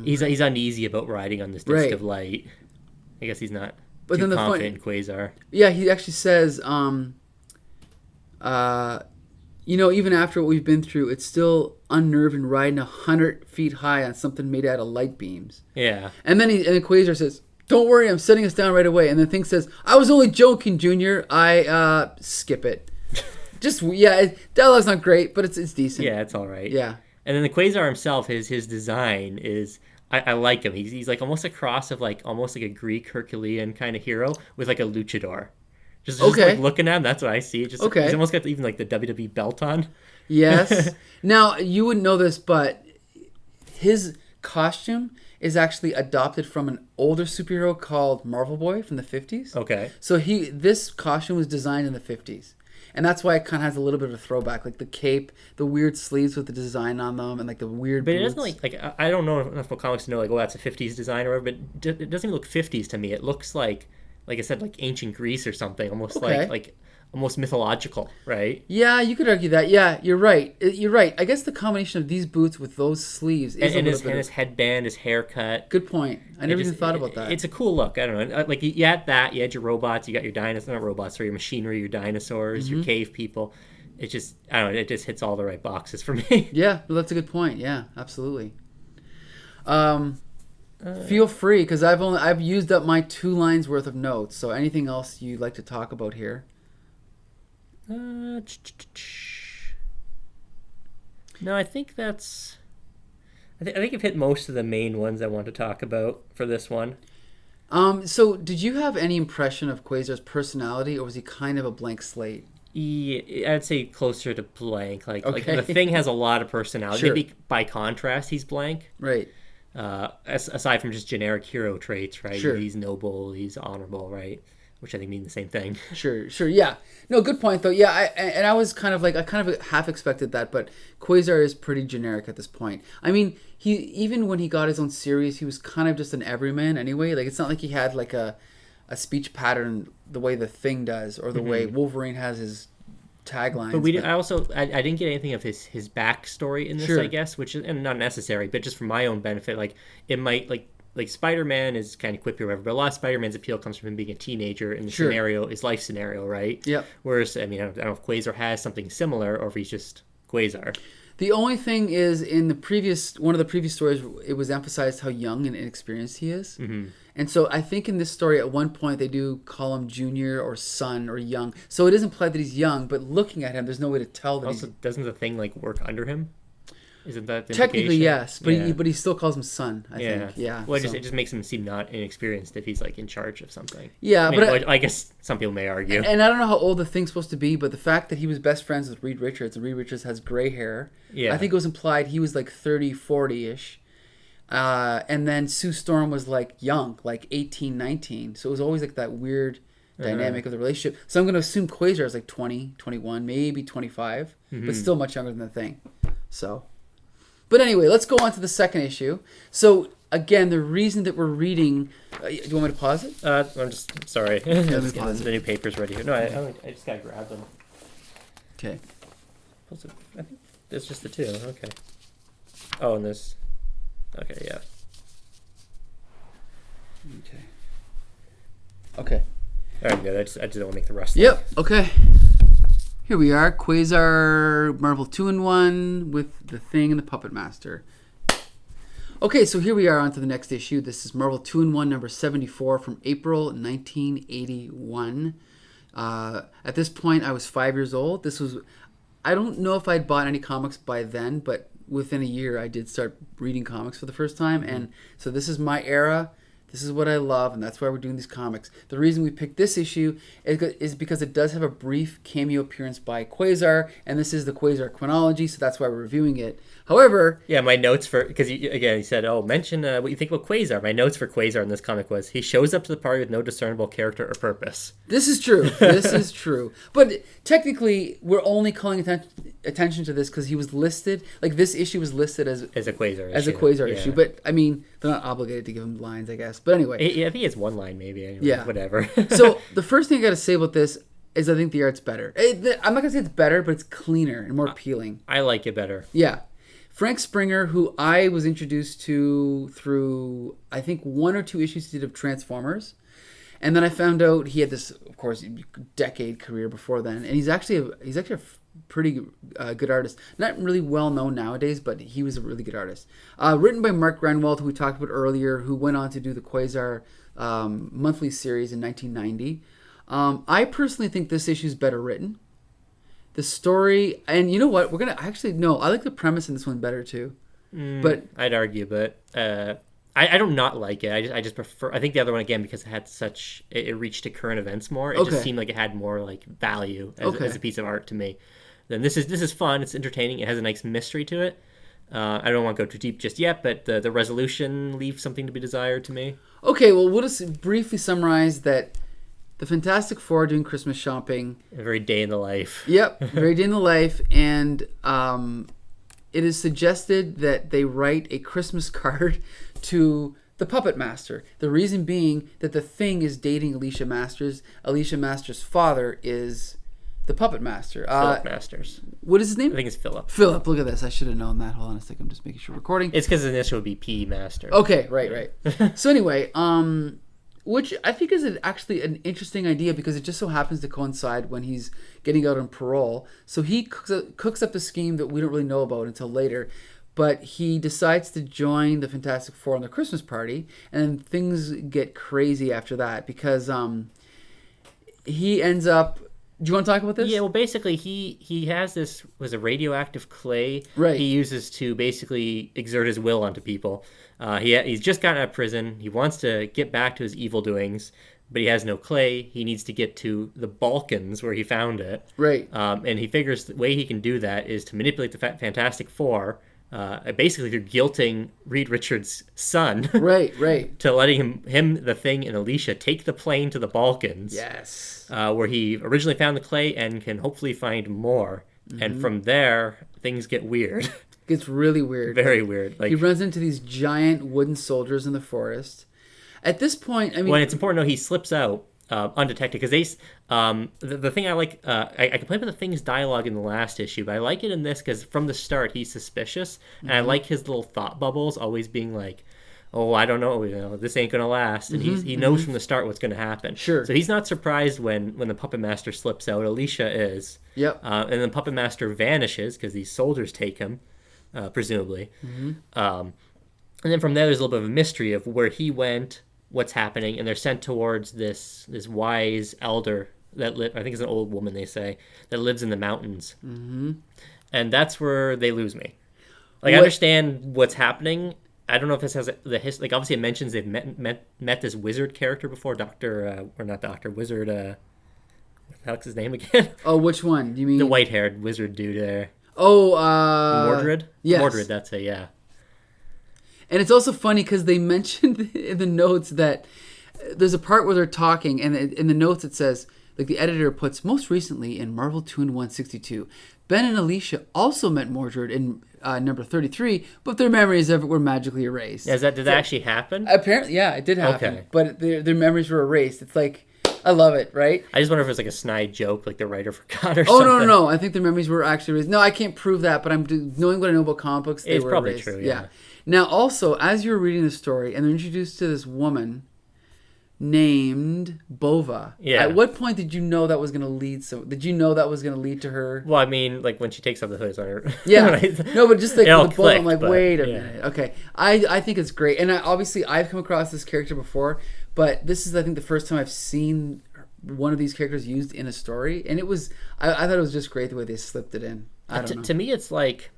He's uneasy about riding on this disc of light. I guess he's not too confident in Quasar. Yeah, he actually says, even after what we've been through, it's still unnerving riding 100 feet high on something made out of light beams. Yeah. And then Quasar says, "Don't worry, I'm setting us down right away." And the thing says, "I was only joking, Junior." I skip it. Dialogue's not great, but it's decent. Yeah, it's all right. Yeah. And then the Quasar himself, his design is, I like him. He's like almost a cross of like almost like a Greek Herculean kind of hero with like a luchador. Just like looking at him, that's what I see. He's almost got even like the WWE belt on. Yes. Now, you wouldn't know this, but his costume is actually adopted from an older superhero called Marvel Boy from the 50s. Okay. So this costume was designed in the 50s. And that's why it kind of has a little bit of a throwback, like the cape, the weird sleeves with the design on them, and like the weird. But boots. it doesn't like I don't know enough about comics to know like, oh, that's a '50s design or whatever. But it doesn't even look '50s to me. It looks like I said, like ancient Greece or something, almost like almost mythological, right? Yeah, you could argue that. Yeah, you're right. I guess the combination of these boots with those sleeves is and his headband, his haircut. Good point. I never even thought about that. It's a cool look. I don't know. Like you had that. You had your robots. You got your dinosaurs, not robots, or your machinery, your dinosaurs, your cave people. It just, I don't know. It just hits all the right boxes for me. Yeah, well, that's a good point. Yeah, absolutely. Feel free, because I've used up my 2 lines worth of notes. So anything else you'd like to talk about here? No, I think that's. I think you've hit most of the main ones I want to talk about for this one. So did you have any impression of Quasar's personality, or was he kind of a blank slate? Yeah, I'd say closer to blank. Like the Thing has a lot of personality. Sure. Maybe by contrast, he's blank. Right. Aside from just generic hero traits, right? Sure. He's noble, he's honorable, right? Which I think mean the same thing. Sure. Yeah. No, good point though. Yeah, I was kind of half expected that, but Quasar is pretty generic at this point. I mean, even when he got his own series, he was kind of just an everyman anyway. Like, it's not like he had like a speech pattern the way the Thing does, or the way Wolverine has his taglines. But I didn't get anything of his backstory in this, Sure. I guess, which is and not necessary, but just for my own benefit, like it might like like Spider-Man is kind of quippy or whatever, but a lot of Spider-Man's appeal comes from him being a teenager, and the Sure. scenario is life scenario, right? Yep. Whereas, I mean, I don't know if Quasar has something similar or if he's just Quasar. The only thing is, in one of the previous stories, it was emphasized how young and inexperienced he is. Mm-hmm. And so I think in this story, at one point, they do call him junior or son or young. So it is implied that he's young, but looking at him, there's no way to tell that Also, doesn't the thing like work under him? Isn't that the technically, implication? yes, but Yeah. he still calls him son, I think. Yeah. Well, so. it just makes him seem not inexperienced if he's like in charge of something. Yeah, I mean, but I guess some people may argue. And I don't know how old the thing's supposed to be, but the fact that he was best friends with Reed Richards, and Reed Richards has gray hair, I think it was implied he was like 30, 40-ish. And then Sue Storm was like young, like 18, 19. So it was always like that weird dynamic of the relationship. So I'm going to assume Quasar is like 20, 21, maybe 25, but still much younger than the thing. So, but anyway, let's go on to the second issue. So again, the reason that we're reading, do you want me to pause it? I'm just sorry. pause The new paper's ready here. No, I just gotta grab them. Okay. I think there's just the two. Okay. Oh, and this. Okay, yeah. Okay. All right, good. I just don't want to make the rust. Yep. Okay. Here we are, Quasar Marvel 2-in-1 with the Thing and the Puppet Master. Okay, so here we are on to the next issue. This is Marvel 2-in-1 number 74 from April 1981. At this point, I was 5 years old. I don't know if I'd bought any comics by then, but within a year, I did start reading comics for the first time. And so this is my era. This is what I love, and that's why we're doing these comics. The reason we picked this issue is because it does have a brief cameo appearance by Quasar, and this is the Quasar Qua-Nology, so that's why we're reviewing it. However... Yeah, my notes for... Because, again, he said, mention what you think about Quasar. My notes for Quasar in this comic was, he shows up to the party with no discernible character or purpose. This is true. This is true. But technically, we're only calling attention to this because he was listed... Like, this issue was listed as a Quasar issue. As a Quasar issue. But, I mean, they're not obligated to give him lines, I guess. But anyway... I think it's one line, maybe. Anyway, yeah. Whatever. So, the first thing I got to say about this is I think the art's better. I'm not going to say it's better, but it's cleaner and more appealing. I like it better. Yeah. Frank Springer, who I was introduced to through, I think, 1 or 2 issues he did of Transformers. And then I found out he had this, of course, decade career before then. And he's actually a pretty good artist. Not really well known nowadays, but he was a really good artist. Written by Mark Grenwald, who we talked about earlier, who went on to do the Quasar monthly series in 1990. I personally think this issue is better written. The story, and you know what? I like the premise in this one better too. But I'd argue, but I don't not like it. I just prefer. I think the other one again because it reached to current events more. It just seemed like it had more like value as a piece of art to me. Then this is fun. It's entertaining. It has a nice mystery to it. I don't want to go too deep just yet, but the resolution leaves something to be desired to me. Okay, well, we'll just briefly summarize that. The Fantastic Four are doing Christmas shopping. A very day in the life. Yep, very day in the life. And it is suggested that they write a Christmas card to the Puppet Master. The reason being that the Thing is dating Alicia Masters. Alicia Masters' father is the Puppet Master. Philip Masters. What is his name? I think it's Philip. Philip, look at this. I should have known that. Hold on a second. I'm just making sure we're recording. It's because the initial would be P Master. Okay, right. So anyway, which I think is actually an interesting idea because it just so happens to coincide when he's getting out on parole. So he cooks up the scheme that we don't really know about until later. But he decides to join the Fantastic Four on their Christmas party. And then things get crazy after that because he ends up... Do you want to talk about this? Yeah, well, basically, he has this a radioactive clay he uses to basically exert his will onto people. He's just gotten out of prison. He wants to get back to his evil doings, but he has no clay. He needs to get to the Balkans where he found it. Right. And he figures the way he can do that is to manipulate the Fantastic Four, basically through guilting Reed Richards' son. Right. To letting him, the Thing, and Alicia take the plane to the Balkans. Yes. Where he originally found the clay and can hopefully find more. Mm-hmm. And from there, things get weird. It gets really weird. Very weird. He runs into these giant wooden soldiers in the forest. At this point, I mean... Well, it's important to know he slips out undetected because the thing I like... I complained about the Thing's dialogue in the last issue, but I like it in this because from the start, he's suspicious. Mm-hmm. And I like his little thought bubbles always being like, oh, I don't know, this ain't gonna last, and he knows from the start what's gonna happen. Sure. So he's not surprised when the puppet master slips out. Alicia is. Yep. And then the puppet master vanishes because these soldiers take him, presumably. And then from there, there's a little bit of a mystery of where he went, what's happening, and they're sent towards this wise elder that I think is an old woman, they say, that lives in the mountains. And that's where they lose me. Like, I understand what's happening. I don't know if this has the history. Like, obviously, it mentions they've met this wizard character before, Wizard. What the heck's his name again? Oh, which one? Do you mean the white-haired wizard dude there? Oh, Mordred. Yes. Mordred. That's it. Yeah. And it's also funny because they mentioned in the notes that there's a part where they're talking, and in the notes it says, like the editor puts, most recently in Marvel 2-in-1 Ben and Alicia also met Mordred in number 33, but their memories of it were magically erased. Yeah, did that actually happen? Apparently, yeah, it did happen. Okay. But their memories were erased. It's like, I love it, right? I just wonder if it's like a snide joke, like the writer forgot or Oh, something. no. I think their memories were actually erased. No, I can't prove that, but knowing what I know about comic books, they were probably erased. true, yeah. Now, also, as you're reading the story, and they're introduced to this woman named Bova. Yeah. At what point did you know that was going to lead? Did you know that was going to lead to her? Well, I mean, like when she takes off the hood, it's on her. Yeah. No, but just like It all the bullet, I'm clicked, like, wait a yeah. minute. Okay. I think it's great. And obviously, I've come across this character before, but this is, I think, the first time I've seen one of these characters used in a story. And it was, I thought it was just great the way they slipped it in. I don't know. To me, it's like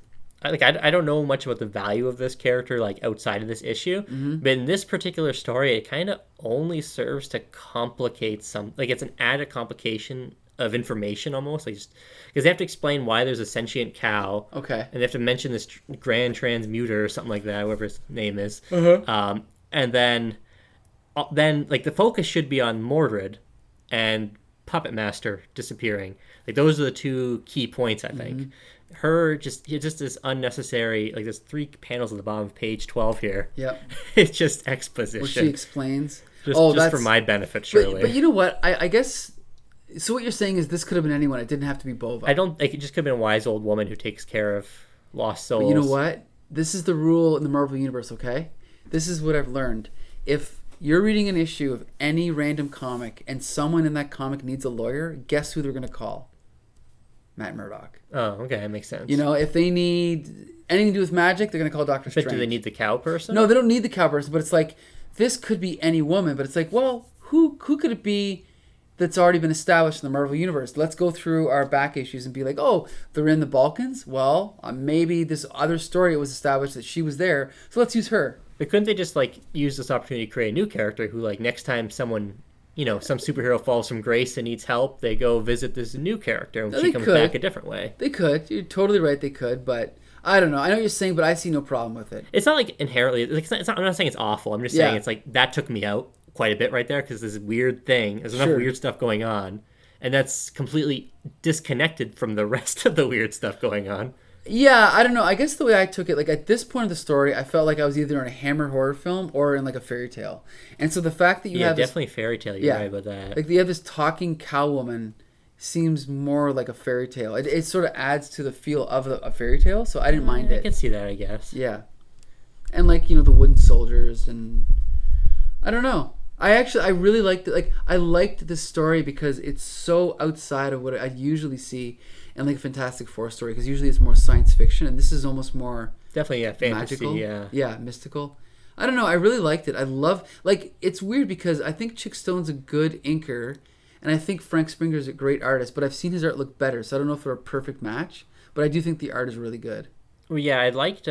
I don't know much about the value of this character, like outside of this issue, but in this particular story, it kind of only serves to complicate like it's an added complication of information almost, like just because they have to explain why there's a sentient cow, Okay. and they have to mention this grand transmuter or something like that, whatever his name is, and then like the focus should be on Mordred and Puppet Master disappearing. Like those are the two key points, I think. It just is unnecessary. Like there's 3 panels at the bottom of page 12 here. Yep. It's just exposition. Where she explains. Just for my benefit, surely. But you know what? I guess. So what you're saying is this could have been anyone. It didn't have to be Bova. I don't like it. Just could have been a wise old woman who takes care of lost souls. But you know what? This is the rule in the Marvel Universe, okay? This is what I've learned. If you're reading an issue of any random comic and someone in that comic needs a lawyer, guess who they're going to call? Matt Murdock. Oh, okay, that makes sense. You know, if they need anything to do with magic, they're going to call Doctor Strange. But do they need the cow person? No, they don't need the cow person, but it's like, this could be any woman, but it's like, well, who could it be that's already been established in the Marvel Universe? Let's go through our back issues and be like, oh, they're in the Balkans? Well, maybe this other story was established that she was there, so let's use her. But couldn't they just like use this opportunity to create a new character who, like, next time someone, some superhero falls from grace and needs help, they go visit this new character and she comes back a different way? They could. You're totally right, they could, but I don't know. I know what you're saying, but I see no problem with it. It's not like inherently, like, I'm not saying it's awful. I'm just saying it's like that took me out quite a bit right there because this weird thing, there's enough weird stuff going on, and that's completely disconnected from the rest of the weird stuff going on. Yeah, I don't know. I guess the way I took it, like at this point of the story, I felt like I was either in a Hammer horror film or in like a fairy tale. And so the fact that you have definitely fairy tale. You're right about that. Like you have this talking cow woman seems more like a fairy tale. It sort of adds to the feel of a fairy tale, so I didn't mind it. I can see that, I guess. Yeah. And like, the wooden soldiers and I don't know. I really liked it. Like I liked this story because it's so outside of what I usually see in like a Fantastic Four story, because usually it's more science fiction and this is almost more definitely fantasy, magical. Yeah, mystical. I don't know. I really liked it. I love, like, it's weird because I think Chick Stone's a good inker and I think Frank Springer's a great artist, but I've seen his art look better, so I don't know if they're a perfect match, but I do think the art is really good. Well, yeah, I liked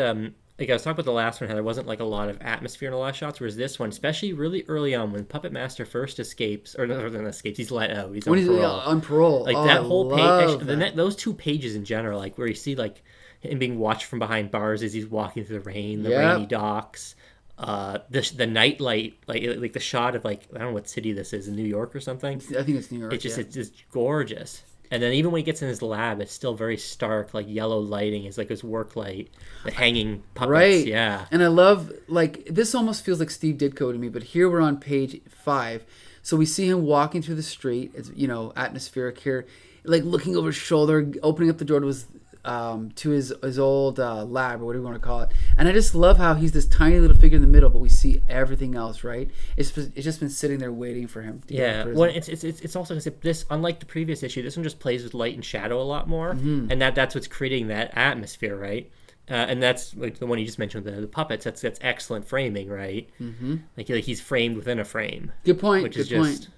like I was talking about the last one, how there wasn't like a lot of atmosphere in a lot of shots, whereas this one, especially really early on when Puppet Master first escapes, or not escapes, he's let out. He's on parole. Like that whole page, those 2 pages in general, like where you see like him being watched from behind bars as he's walking through the rain, the rainy docks, the night light, like the shot of like, I don't know what city this is, in New York or something. I think it's New York. It's just gorgeous. And then even when he gets in his lab, it's still very stark, like yellow lighting. It's like his work light, the hanging puppets. Right. Yeah. And I love, like, this almost feels like Steve Ditko to me, but here we're on page 5. So we see him walking through the street. It's, atmospheric here. Like, looking over his shoulder, opening up the door to his to his old lab, or whatever you want to call it. And I just love how he's this tiny little figure in the middle, but we see everything else, right? It's just been sitting there waiting for him. Well, it's also this, unlike the previous issue, this one just plays with light and shadow a lot more, and that's what's creating that atmosphere, right? And that's like the one you just mentioned, the puppets. That's excellent framing, right? Mm-hmm. Like he's framed within a frame. Good point. Which is just.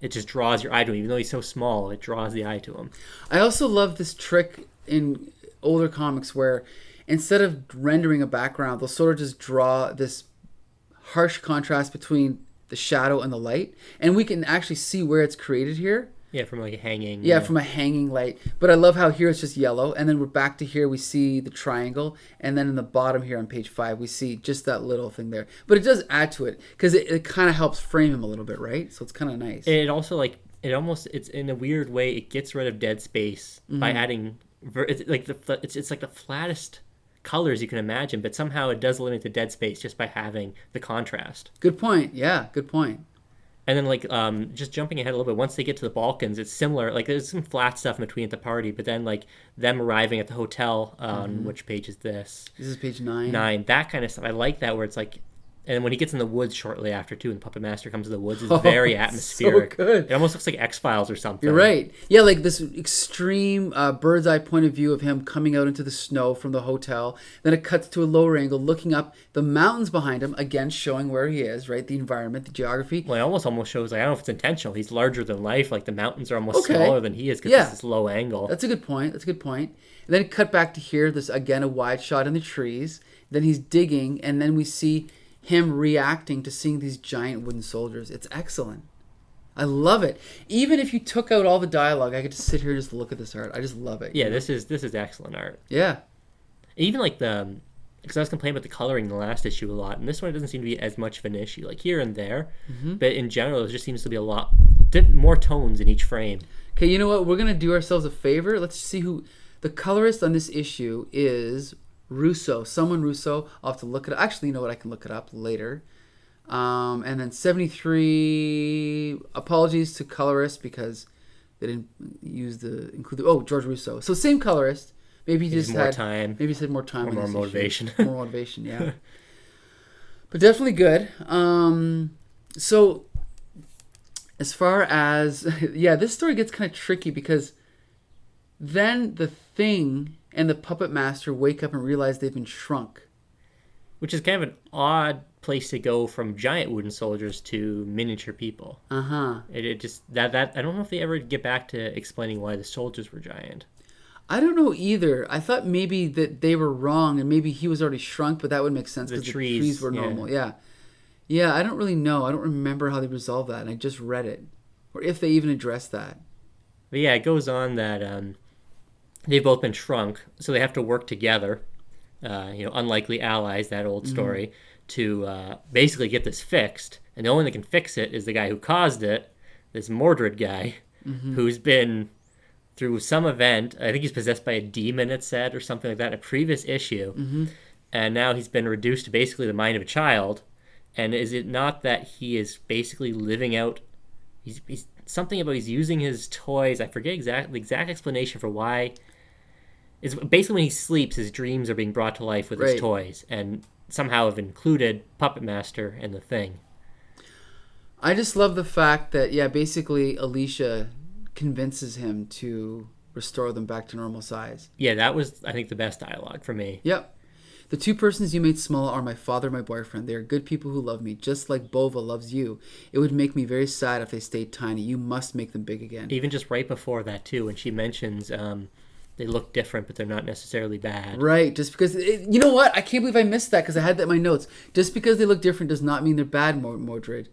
It just draws your eye to him. Even though he's so small, it draws the eye to him. I also love this trick in older comics where instead of rendering a background, they'll sort of just draw this harsh contrast between the shadow and the light. And we can actually see where it's created here. Yeah, from like a hanging... Yeah, from a hanging light. But I love how here it's just yellow. And then we're back to here, we see the triangle. And then in the bottom here on page 5, we see just that little thing there. But it does add to it because it kind of helps frame him a little bit, right? So it's kind of nice. It also, like, it's in a weird way, it gets rid of dead space by adding... It's like the flattest colors you can imagine, but somehow it does limit the dead space just by having the contrast. Good point. Yeah, good point. And then, like, just jumping ahead a little bit, once they get to the Balkans, it's similar. Like, there's some flat stuff in between at the party, but then, like, them arriving at the hotel on which page is this? This is page 9. 9. That kind of stuff. I like that where it's like... And when he gets in the woods shortly after, too, and the Puppet Master comes to the woods, it's very atmospheric. So good. It almost looks like X-Files or something. You're right. Yeah, like this extreme bird's eye point of view of him coming out into the snow from the hotel. Then it cuts to a lower angle, looking up the mountains behind him, again showing where he is, right? The environment, the geography. Well, it almost shows, like, I don't know if it's intentional. He's larger than life. Like, the mountains are almost smaller than he is because it's this low angle. That's a good point. And then it cut back to here. This, again, a wide shot in the trees. Then he's digging, and then we see him reacting to seeing these giant wooden soldiers. It's excellent. I love it. Even if you took out all the dialogue, I could just sit here and just look at this art. I just love it. Yeah, this is excellent art. Yeah. Even like because I was complaining about the coloring in the last issue a lot, and this one doesn't seem to be as much of an issue, like here and there, but in general, it just seems to be a lot more tones in each frame. Okay, you know what? We're gonna do ourselves a favor. Let's see who the colorist on this issue is. Russo, someone Russo. I'll have to look it up. Actually, you know what? I can look it up later. And then 73. Apologies to colorist because they didn't include George Russo. So same colorist. Maybe he just had more time. Maybe he had more time. Or more motivation. More motivation. Yeah. But definitely good. So as far as this story gets kind of tricky because then the Thing and the Puppet Master wake up and realize they've been shrunk. Which is kind of an odd place to go from giant wooden soldiers to miniature people. Uh-huh. It just, that I don't know if they ever get back to explaining why the soldiers were giant. I don't know either. I thought maybe that they were wrong and maybe he was already shrunk, but that would make sense because the trees were normal. Yeah. Yeah, I don't really know. I don't remember how they resolved that, and I just read it. Or if they even addressed that. But yeah, it goes on that... they've both been shrunk, so they have to work together, unlikely allies, that old story, to basically get this fixed. And the only one that can fix it is the guy who caused it, this Mordred guy, who's been through some event. I think he's possessed by a demon, it said, or something like that, in a previous issue. And now he's been reduced to basically the mind of a child. And is it not that he is basically living out... He's something about he's using his toys. I forget the exact explanation for why... It's basically when he sleeps, his dreams are being brought to life with his toys, and somehow have included Puppet Master and the Thing. I just love the fact that, basically Alicia convinces him to restore them back to normal size. Yeah, that was, I think, the best dialogue for me. Yep. The two persons you made small are my father and my boyfriend. They are good people who love me, just like Bova loves you. It would make me very sad if they stayed tiny. You must make them big again. Even just right before that, too, when she mentions... they look different, but they're not necessarily bad. Right. Just because... you know what? I can't believe I missed that because I had that in my notes. Just because they look different does not mean they're bad, Mordred.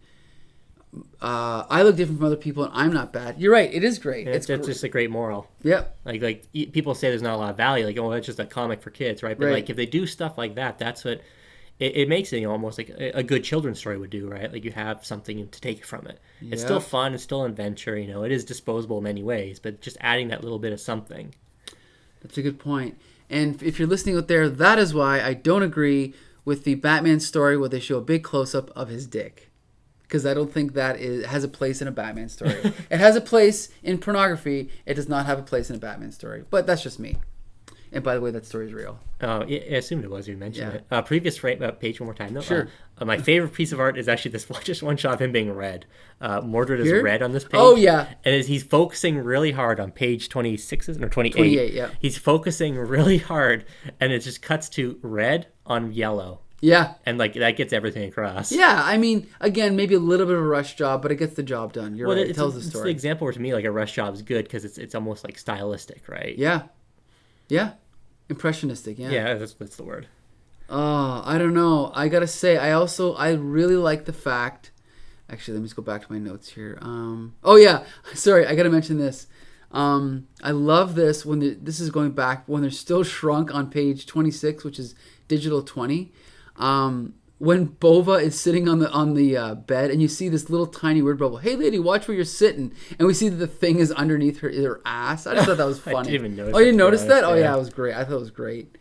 I look different from other people, and I'm not bad. You're right. It is great. It's just a great moral. Yep. Like people say there's not a lot of value. Like, that's just a comic for kids, right? But like if they do stuff like that, that's what... It makes it almost like a good children's story would do, right? Like you have something to take from it. Yep. It's still fun. It's still an adventure. It is disposable in many ways, but just adding that little bit of something... That's a good point. And if you're listening out there, that is why I don't agree with the Batman story where they show a big close-up of his dick. Because I don't think that has a place in a Batman story. It has a place in pornography. It does not have a place in a Batman story. But that's just me. And by the way, that story's real. Oh, yeah, I assumed it was. You mentioned Yeah. it. Previous frame, page one more time. No, Sure. My favorite piece of art is actually this just one shot of him being red. Mordred is Here? red on this page. Oh, yeah. And he's focusing really hard on page 26, or 28. 28, yeah. He's focusing really hard, and it just cuts to red on yellow. Yeah. And like that gets everything across. Yeah, I mean, again, maybe a little bit of a rush job, but it gets the job done. You're right. It tells the It's story. the example where to me like a rush job is good because it's almost like stylistic, right? Yeah. Yeah. Impressionistic, yeah. Yeah, that's the word. Oh, I don't know. I gotta say, I really like the fact. Actually, let me just go back to my notes here. Oh yeah, sorry, I gotta mention this. I love this this is going back when they're still shrunk on page 26, which is digital 20. When Bova is sitting on the bed, and you see this little tiny word bubble. Hey, lady, watch where you're sitting. And we see that the thing is underneath her ass. I just thought that was funny. I didn't even notice. Oh, you didn't notice that? Yeah. Oh yeah, it was great. I thought it was great.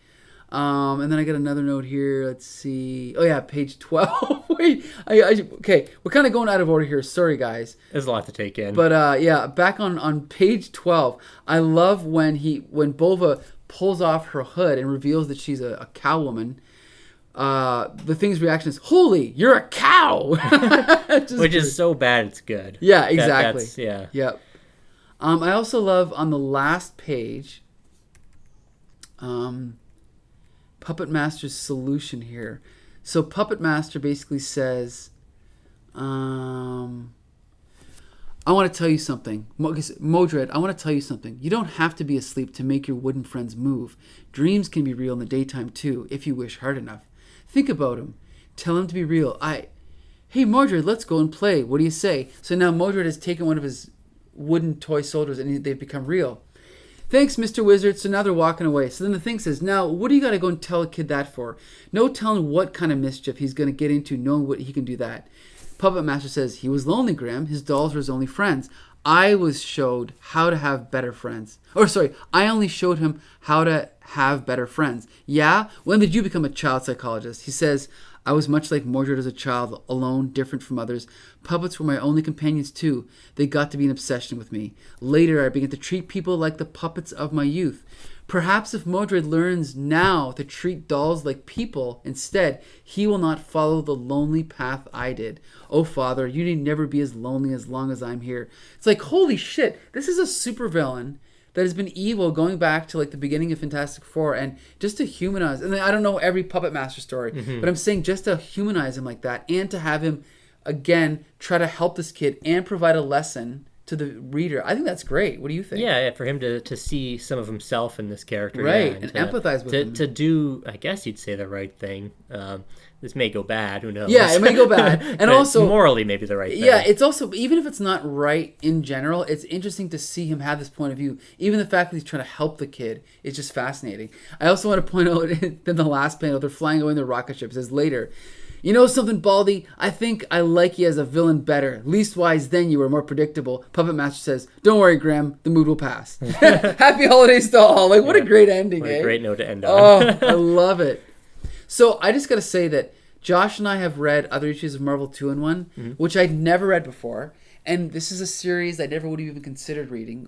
And then I got another note here. Let's see. Oh yeah, page 12. Wait, okay. We're kind of going out of order here. Sorry, guys. There's a lot to take in. But yeah, back on page 12. I love when Bova pulls off her hood and reveals that she's a cow woman. The thing's reaction is, "Holy, you're a cow," which is so bad it's good. Yeah, exactly. Yeah. Yep. I also love on the last page. Puppet Master's solution here. So Puppet Master basically says, I want to tell you something. Modred, I want to tell you something. You don't have to be asleep to make your wooden friends move. Dreams can be real in the daytime too, if you wish hard enough. Think about him. Tell him to be real. Hey Modred, let's go and play. What do you say? So now Modred has taken one of his wooden toy soldiers and they've become real. Thanks, Mr. Wizard. So now they're walking away. So then the thing says, now, what do you got to go and tell a kid that for? No telling what kind of mischief he's going to get into, knowing what he can do that. Puppet Master says, he was lonely, Grim. His dolls were his only friends. I was showed how to have better friends. I only showed him how to have better friends. Yeah? When did you become a child psychologist? He says, I was much like Mordred as a child, alone, different from others. Puppets were my only companions too. They got to be an obsession with me. Later, I began to treat people like the puppets of my youth. Perhaps if Mordred learns now to treat dolls like people instead, he will not follow the lonely path I did. Oh, Father, you need never be as lonely as long as I'm here. It's like, holy shit, this is a supervillain that has been evil going back to like the beginning of Fantastic Four, and just to humanize, and I don't know every Puppet Master story, but I'm saying just to humanize him like that, and to have him again try to help this kid and provide a lesson to the reader. I think that's great. What do you think? Yeah, for him to see some of himself in this character, right, and to empathize with him, to do, I guess you'd say, the right thing. This may go bad. Who knows? Yeah, it may go bad, and also morally maybe the right thing. Yeah, it's also, even if it's not right in general, it's interesting to see him have this point of view. Even the fact that he's trying to help the kid is just fascinating. I also want to point out in the last panel, they're flying away in their rocket ship. It says later, you know something, Baldy? I think I like you as a villain better. Leastwise, then you were more predictable. Puppet Master says, don't worry, Graham, the mood will pass. Happy holidays to all. Like, what a great ending, What a great note to end on. Oh, I love it. So I just got to say that Josh and I have read other issues of Marvel 2-in-1, which I'd never read before. And this is a series I never would have even considered reading.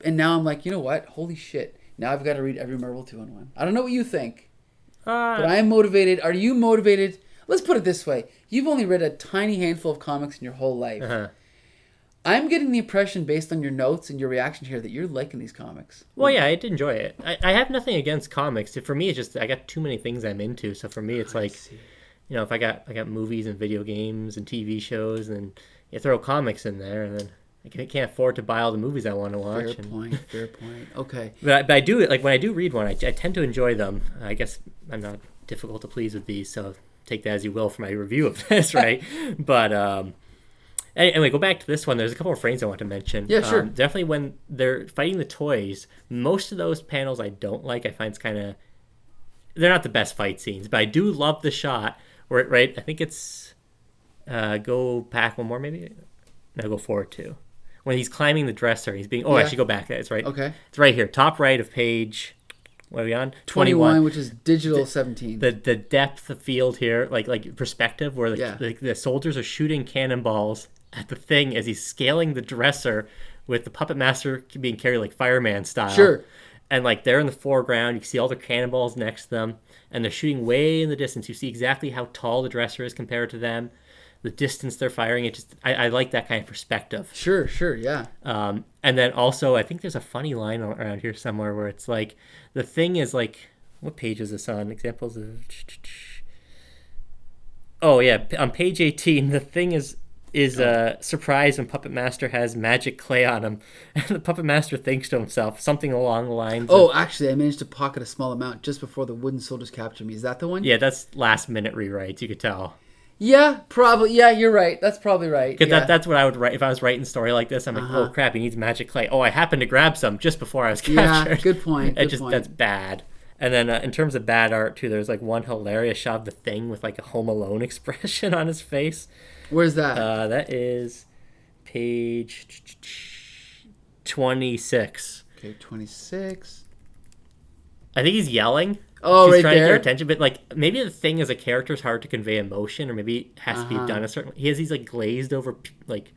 And now I'm like, you know what? Holy shit. Now I've got to read every Marvel 2-in-1. I don't know what you think, but I am motivated. Are you motivated? Let's put it this way. You've only read a tiny handful of comics in your whole life. I'm getting the impression, based on your notes and your reaction here, that you're liking these comics. Well, yeah, I did enjoy it. I have nothing against comics. For me, it's just I got too many things I'm into. So for me, it's like, you know, if I got movies and video games and TV shows, and you throw comics in there, and then I can't afford to buy all the movies I want to watch. Fair point. Okay. But I do, like, when I do read one, I tend to enjoy them. I guess I'm not difficult to please with these, so take that as you will for my review of this, right? But anyway, go back to this one. There's a couple of frames I want to mention. Yeah, sure. Definitely when they're fighting the toys, most of those panels I don't like. I find it's kind of, they're not the best fight scenes, but I do love the shot where, right, I think it's, go back one more maybe? No, go forward two. When he's climbing the dresser, he's being, actually go back. It's right. Okay. It's right here, top right of page, what are we on? 21, which is digital 17. The depth of field here, like perspective, where the soldiers are shooting cannonballs at the thing as he's scaling the dresser with the Puppet Master being carried like fireman style. Sure. And like they're in the foreground, you can see all the cannonballs next to them, and they're shooting way in the distance. You see exactly how tall the dresser is compared to them, the distance they're firing. It just I like that kind of perspective. Sure, yeah. And then also I think there's a funny line around here somewhere where it's like the thing is like, what page is this on? Examples of. Oh yeah, on page 18, the thing is surprised when Puppet Master has magic clay on him, and the Puppet Master thinks to himself something along the lines. Actually, I managed to pocket a small amount just before the wooden soldiers captured me. Is that the one? Yeah, that's last minute rewrites. You could tell. Yeah, probably. Yeah, you're right. That's probably right. Yeah. That's what I would write if I was writing a story like this. I'm like, oh crap, he needs magic clay. Oh, I happened to grab some just before I was captured. Yeah, good point. That's bad. And then in terms of bad art too, there's like one hilarious shot of the Thing with like a Home Alone expression on his face. Where's that? That is page 26. Okay, 26. I think he's yelling. Oh, he's right trying there. to get attention, but like maybe the Thing as a character is hard to convey emotion, or maybe it has to be done a certain. He has these like glazed over like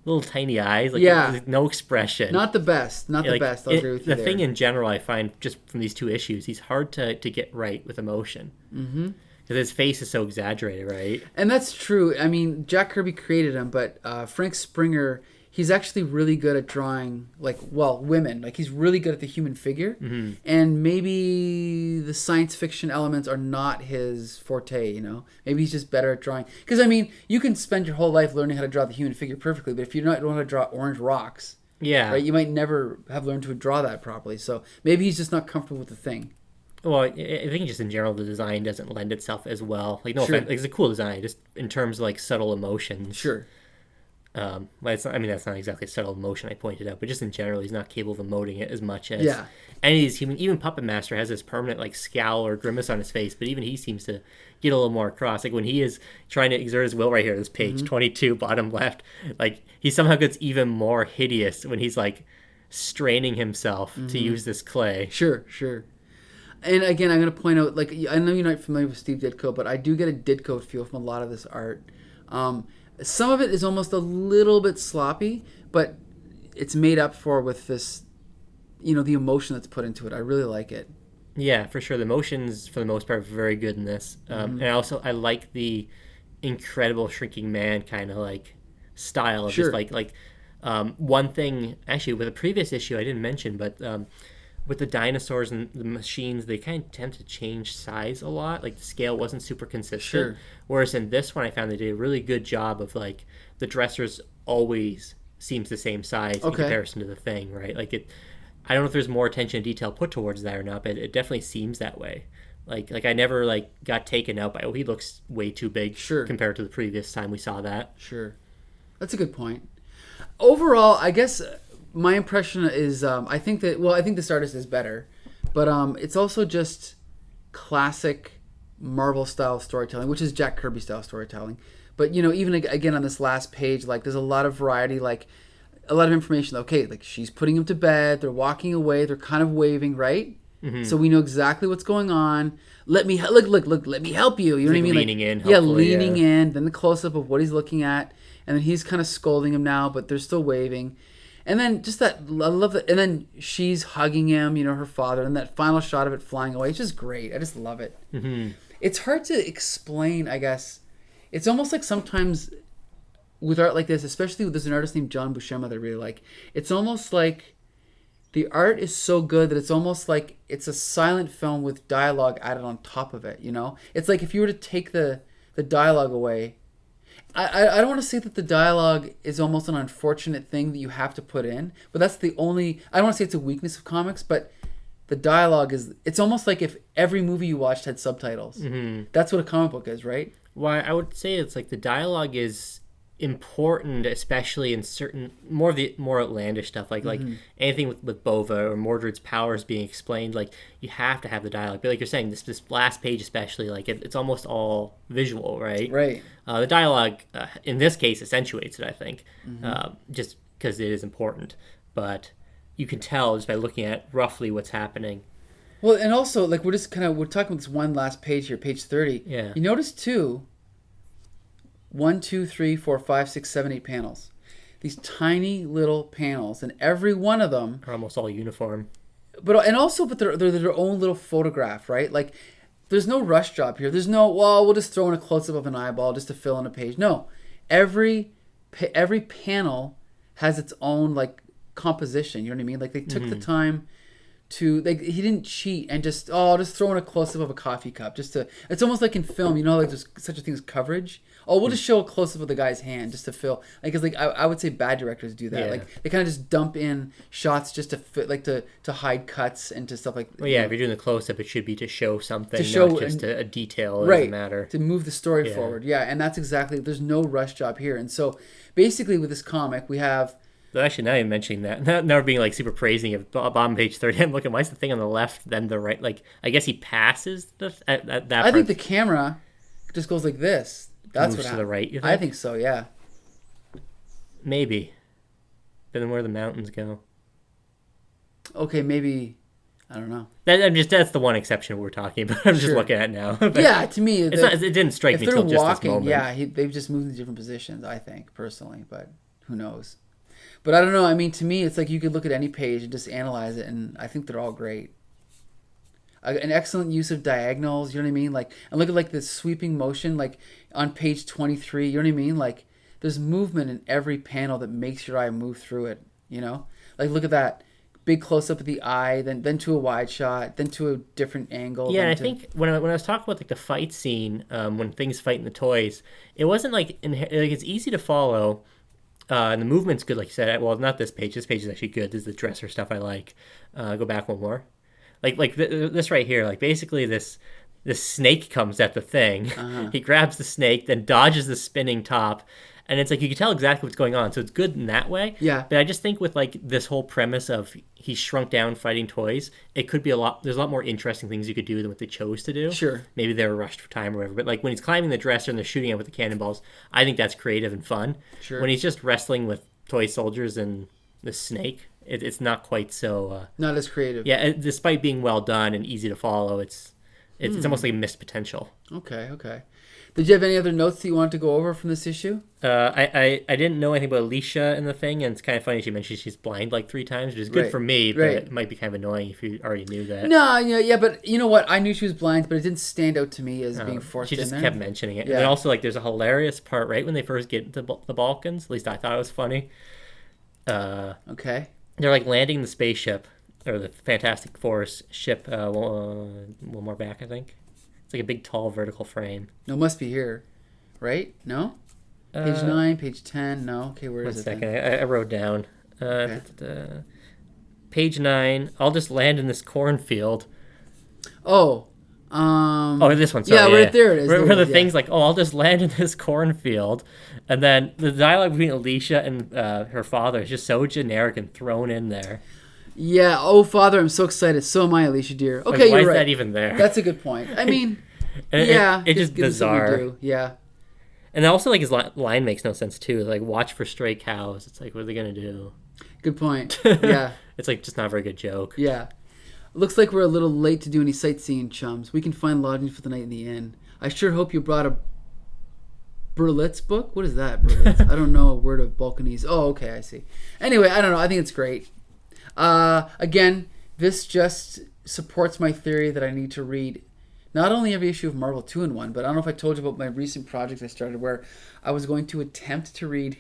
little tiny eyes, like no expression. Not the best. Not the best. I'll agree with you the there. Thing in general, I find just from these two issues, he's hard to get right with emotion. Mm-hmm. Because his face is so exaggerated, right? And that's true. I mean, Jack Kirby created him, but Frank Springer, he's actually really good at drawing, women. Like, he's really good at the human figure. Mm-hmm. And maybe the science fiction elements are not his forte, you know? Maybe he's just better at drawing. Because, I mean, you can spend your whole life learning how to draw the human figure perfectly, but if you don't know how to draw orange rocks, right, you might never have learned to draw that properly. So maybe he's just not comfortable with the Thing. Well, I think just in general, the design doesn't lend itself as well. Like, no offense, like, it's a cool design, just in terms of, like, subtle emotions. Sure. Well, that's not exactly a subtle emotion I pointed out, but just in general, he's not capable of emoting it as much as any of these human. Even Puppet Master has this permanent, like, scowl or grimace on his face, but even he seems to get a little more across. Like, when he is trying to exert his will right here, this page 22, bottom left, like, he somehow gets even more hideous when he's, like, straining himself to use this clay. Sure. And again, I'm going to point out, like, I know you're not familiar with Steve Ditko, but I do get a Ditko feel from a lot of this art. Some of it is almost a little bit sloppy, but it's made up for with this, you know, the emotion that's put into it. I really like it. Yeah, for sure. The emotions, for the most part, are very good in this. And I like the incredible shrinking man kind of, like, style of just, like one thing, actually, with a previous issue I didn't mention, but... with the dinosaurs and the machines, they kind of tend to change size a lot. Like, the scale wasn't super consistent. Sure. Whereas in this one, I found they did a really good job of, like, the dressers always seems the same size in comparison to the Thing, right? Like, I don't know if there's more attention and detail put towards that or not, but it definitely seems that way. Like I never, like, got taken out by, he looks way too big compared to the previous time we saw that. Sure. That's a good point. Overall, I guess... my impression is, I think this artist is better, but it's also just classic Marvel style storytelling, which is Jack Kirby style storytelling. But, you know, even again on this last page, like, there's a lot of variety, like a lot of information. Okay, like, she's putting him to bed, they're walking away, they're kind of waving, right? Mm-hmm. So we know exactly what's going on. Let me look. Let me help you. You know what I mean? Leaning in. Leaning in. Then the close up of what he's looking at, and then he's kind of scolding him now, but they're still waving. And then just that, I love that. And then she's hugging him, you know, her father, and that final shot of it flying away. It's just great. I just love it. Mm-hmm. It's hard to explain, I guess. It's almost like sometimes with art like this, especially there's an artist named John Buscema that I really like. It's almost like the art is so good that it's almost like it's a silent film with dialogue added on top of it, you know? It's like if you were to take the dialogue away, I don't want to say that the dialogue is almost an unfortunate thing that you have to put in, but that's the only... I don't want to say it's a weakness of comics, but the dialogue is... It's almost like if every movie you watched had subtitles. Mm-hmm. That's what a comic book is, right? Well, I would say it's like the dialogue is important, especially in certain... more of the more outlandish stuff, like anything with Bova or Mordred's powers being explained, like, you have to have the dialogue. But like you're saying, this last page especially, like, it's almost all visual, right? Right. The dialogue, in this case, accentuates it, I think, just because it is important. But you can tell just by looking at roughly what's happening. Well, and also, like, we're talking about this one last page here, page 30. Yeah. You notice, too, 1, 2, 3, 4, 5, 6, 7, 8 panels. These tiny little panels, and every one of them... are almost all uniform. but they're their own little photograph, right? Like, there's no rush job here. There's no, well, we'll just throw in a close up of an eyeball just to fill in a page. No, every panel has its own like composition. You know what I mean? Like, they took the time to, like, he didn't cheat and just throw in a close up of a coffee cup just to. It's almost like in film, you know, like there's such a thing as coverage. Oh, we'll just show a close up of the guy's hand just to fill. Like, cause like I would say bad directors do that. Yeah. Like, they kind of just dump in shots just to fit, like to hide cuts and to stuff like. Well, yeah, if you're doing the close up, it should be to show something, not just a detail. It doesn't matter. To move the story forward. Yeah, and that's exactly. There's no rush job here, and so basically with this comic we have. Actually, now you're mentioning that. Now we're being like super praising of bottom page 30. I'm looking, why is the thing on the left then the right? Like, I guess he passes at that. I think the camera just goes like this. That's moves what to the right. You think? I think so. Yeah. Maybe. But then where the mountains go? Okay, maybe. I don't know. That's the one exception we're talking about. I'm just looking at now. Yeah, to me, it didn't strike me until just this moment. Yeah, they've just moved in different positions. I think personally, but who knows? But I don't know. I mean, to me, it's like you could look at any page and just analyze it, and I think they're all great. An excellent use of diagonals, you know what I mean? Like, and look at like this sweeping motion, like on page 23, you know what I mean? Like, there's movement in every panel that makes your eye move through it, you know? Like, look at that big close up of the eye, then to a wide shot, then to a different angle. Yeah, and I think when I was talking about like the fight scene, when things fight in the toys, it wasn't like it's easy to follow. And the movement's good, like you said. Well, not this page. This page is actually good. This is the dresser stuff I like. Go back one more. Like this right here. Like, basically this snake comes at the thing. Uh-huh. He grabs the snake, then dodges the spinning top. And it's like you can tell exactly what's going on. So it's good in that way. Yeah. But I just think with like this whole premise of he's shrunk down fighting toys, it could be there's a lot more interesting things you could do than what they chose to do. Sure. Maybe they were rushed for time or whatever. But like when he's climbing the dresser and they're shooting him with the cannonballs, I think that's creative and fun. Sure. When he's just wrestling with toy soldiers and the snake, it's not quite so... not as creative. Yeah, despite being well done and easy to follow, it's almost like a missed potential. Okay. Did you have any other notes that you wanted to go over from this issue? I didn't know anything about Alicia in the thing, and it's kind of funny she mentioned she's blind like 3 times, which is good for me, but it might be kind of annoying if you already knew that. No, yeah, but you know what? I knew she was blind, but it didn't stand out to me as being forced in there. She just kept mentioning it. Yeah. And then also, like, there's a hilarious part right when they first get into the Balkans. At least I thought it was funny. Okay. They're, like, landing the spaceship, or the Fantastic Four ship, one more back, I think. It's like a big, tall, vertical frame. No, it must be here, right? No? Page 9, page 10, no? Okay, where is it? 1 second, I wrote down. Page 9, I'll just land in this cornfield. Oh, this one, sorry. Yeah, right there it is. Where the thing's like, I'll just land in this cornfield. And then the dialogue between Alicia and her father is just so generic and thrown in there. Yeah. Oh, Father, I'm so excited. So am I, Alicia dear. Okay, why you're is right. that even there? That's a good point. I mean, it's just bizarre. Yeah. And also, like, his line makes no sense too. Like, watch for stray cows. It's like, what are they gonna do? Good point. Yeah. It's like just not a very good joke. Yeah. Looks like we're a little late to do any sightseeing, chums. We can find lodgings for the night in the inn. I sure hope you brought a Berlitz book. What is that, Berlitz? I don't know a word of Balkanese. Oh, okay, I see. Anyway, I don't know. I think it's great. Again, this just supports my theory that I need to read not only every issue of Marvel 2-in-1, but I don't know if I told you about my recent project I started where I was going to attempt to read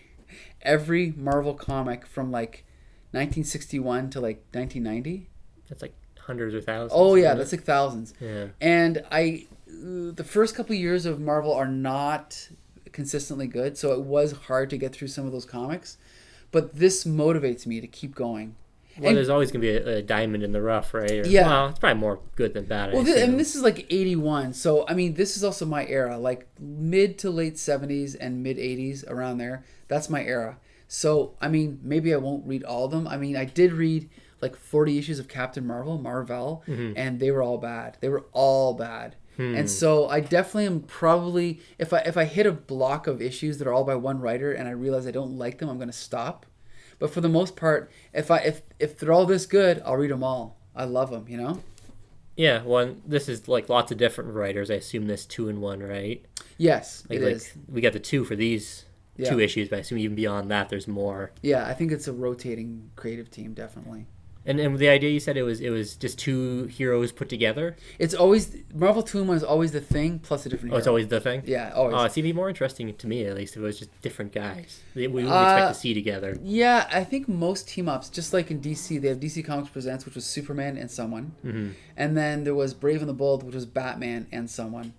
every Marvel comic from like 1961 to like 1990. That's like hundreds or thousands. Oh yeah, that's like thousands. Yeah. And the first couple of years of Marvel are not consistently good, so it was hard to get through some of those comics. But this motivates me to keep going. Well, there's always going to be a diamond in the rough, right? Yeah. Well, it's probably more good than bad. Well, this is like 81. So, I mean, this is also my era. Like mid to late 70s and mid 80s, around there. That's my era. So, I mean, maybe I won't read all of them. I mean, I did read like 40 issues of Captain Marvel, and they were all bad. They were all bad. And so I definitely am probably, if I hit a block of issues that are all by one writer and I realize I don't like them, I'm going to stop. But for the most part, if they're all this good, I'll read them all. I love them, you know? Yeah, this is like lots of different writers. I assume this 2-in-1, right? Yes, it is. We got the 2 for these 2 issues, but I assume even beyond that, there's more. Yeah, I think it's a rotating creative team, definitely. And the idea, you said it was just two heroes put together. It's always Marvel 2-in-1 is always the Thing plus a different hero. Oh, it's always the Thing. Yeah, always. It's even more interesting to me, at least, if it was just different guys. We wouldn't expect to see together. Yeah, I think most team ups, just like in DC, they have DC Comics Presents, which was Superman and someone, and then there was Brave and the Bold, which was Batman and someone,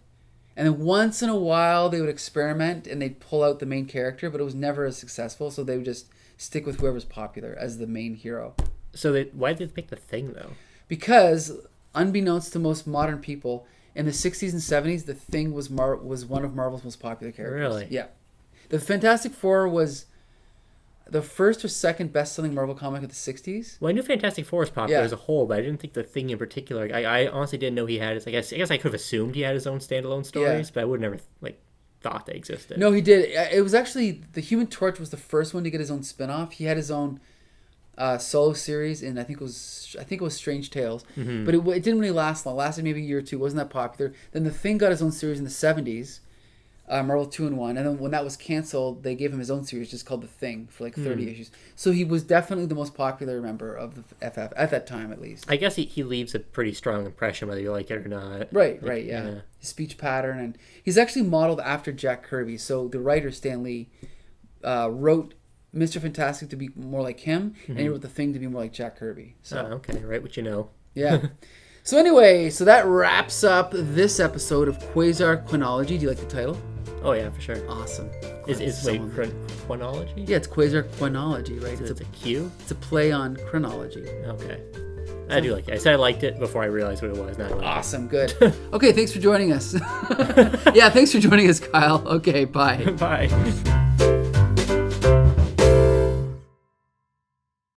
and then once in a while they would experiment and they'd pull out the main character, but it was never as successful, so they would just stick with whoever's popular as the main hero. So why did they pick the Thing, though? Because, unbeknownst to most modern people, in the 60s and 70s, the Thing was one of Marvel's most popular characters. Really? Yeah. The Fantastic Four was the first or second best-selling Marvel comic of the 60s. Well, I knew Fantastic Four was popular as a whole, but I didn't think the Thing in particular. I honestly didn't know he had his. I guess I could have assumed he had his own standalone stories, but I would never thought they existed. No, he did. It was actually the Human Torch was the first one to get his own spin-off. He had his own solo series, and I think it was Strange Tales, but it didn't really last long. It lasted maybe a year or two. It wasn't that popular. Then the Thing got his own series in the 70s, Marvel 2-in-1, and then when that was canceled, they gave him his own series just called The Thing for 30 issues. So he was definitely the most popular member of the FF at that time, at least. I guess he leaves a pretty strong impression whether you like it or not. Right, yeah. His speech pattern, and he's actually modeled after Jack Kirby. So the writer Stan Lee wrote Mr. Fantastic to be more like him, and he wrote The Thing to be more like Jack Kirby. So okay, right, what you know. Yeah. So anyway, that wraps up this episode of Quasar Qua-Nology. Do you like the title? Oh yeah, for sure. Awesome. Is chronology? Yeah, it's Quasar Qua-Nology, right? It's a Q? It's a play on chronology. Okay. I do like it. I said I liked it before I realized what it was. Now I like awesome, good. Okay, thanks for joining us. Yeah, thanks for joining us, Kyle. Okay, bye. Bye.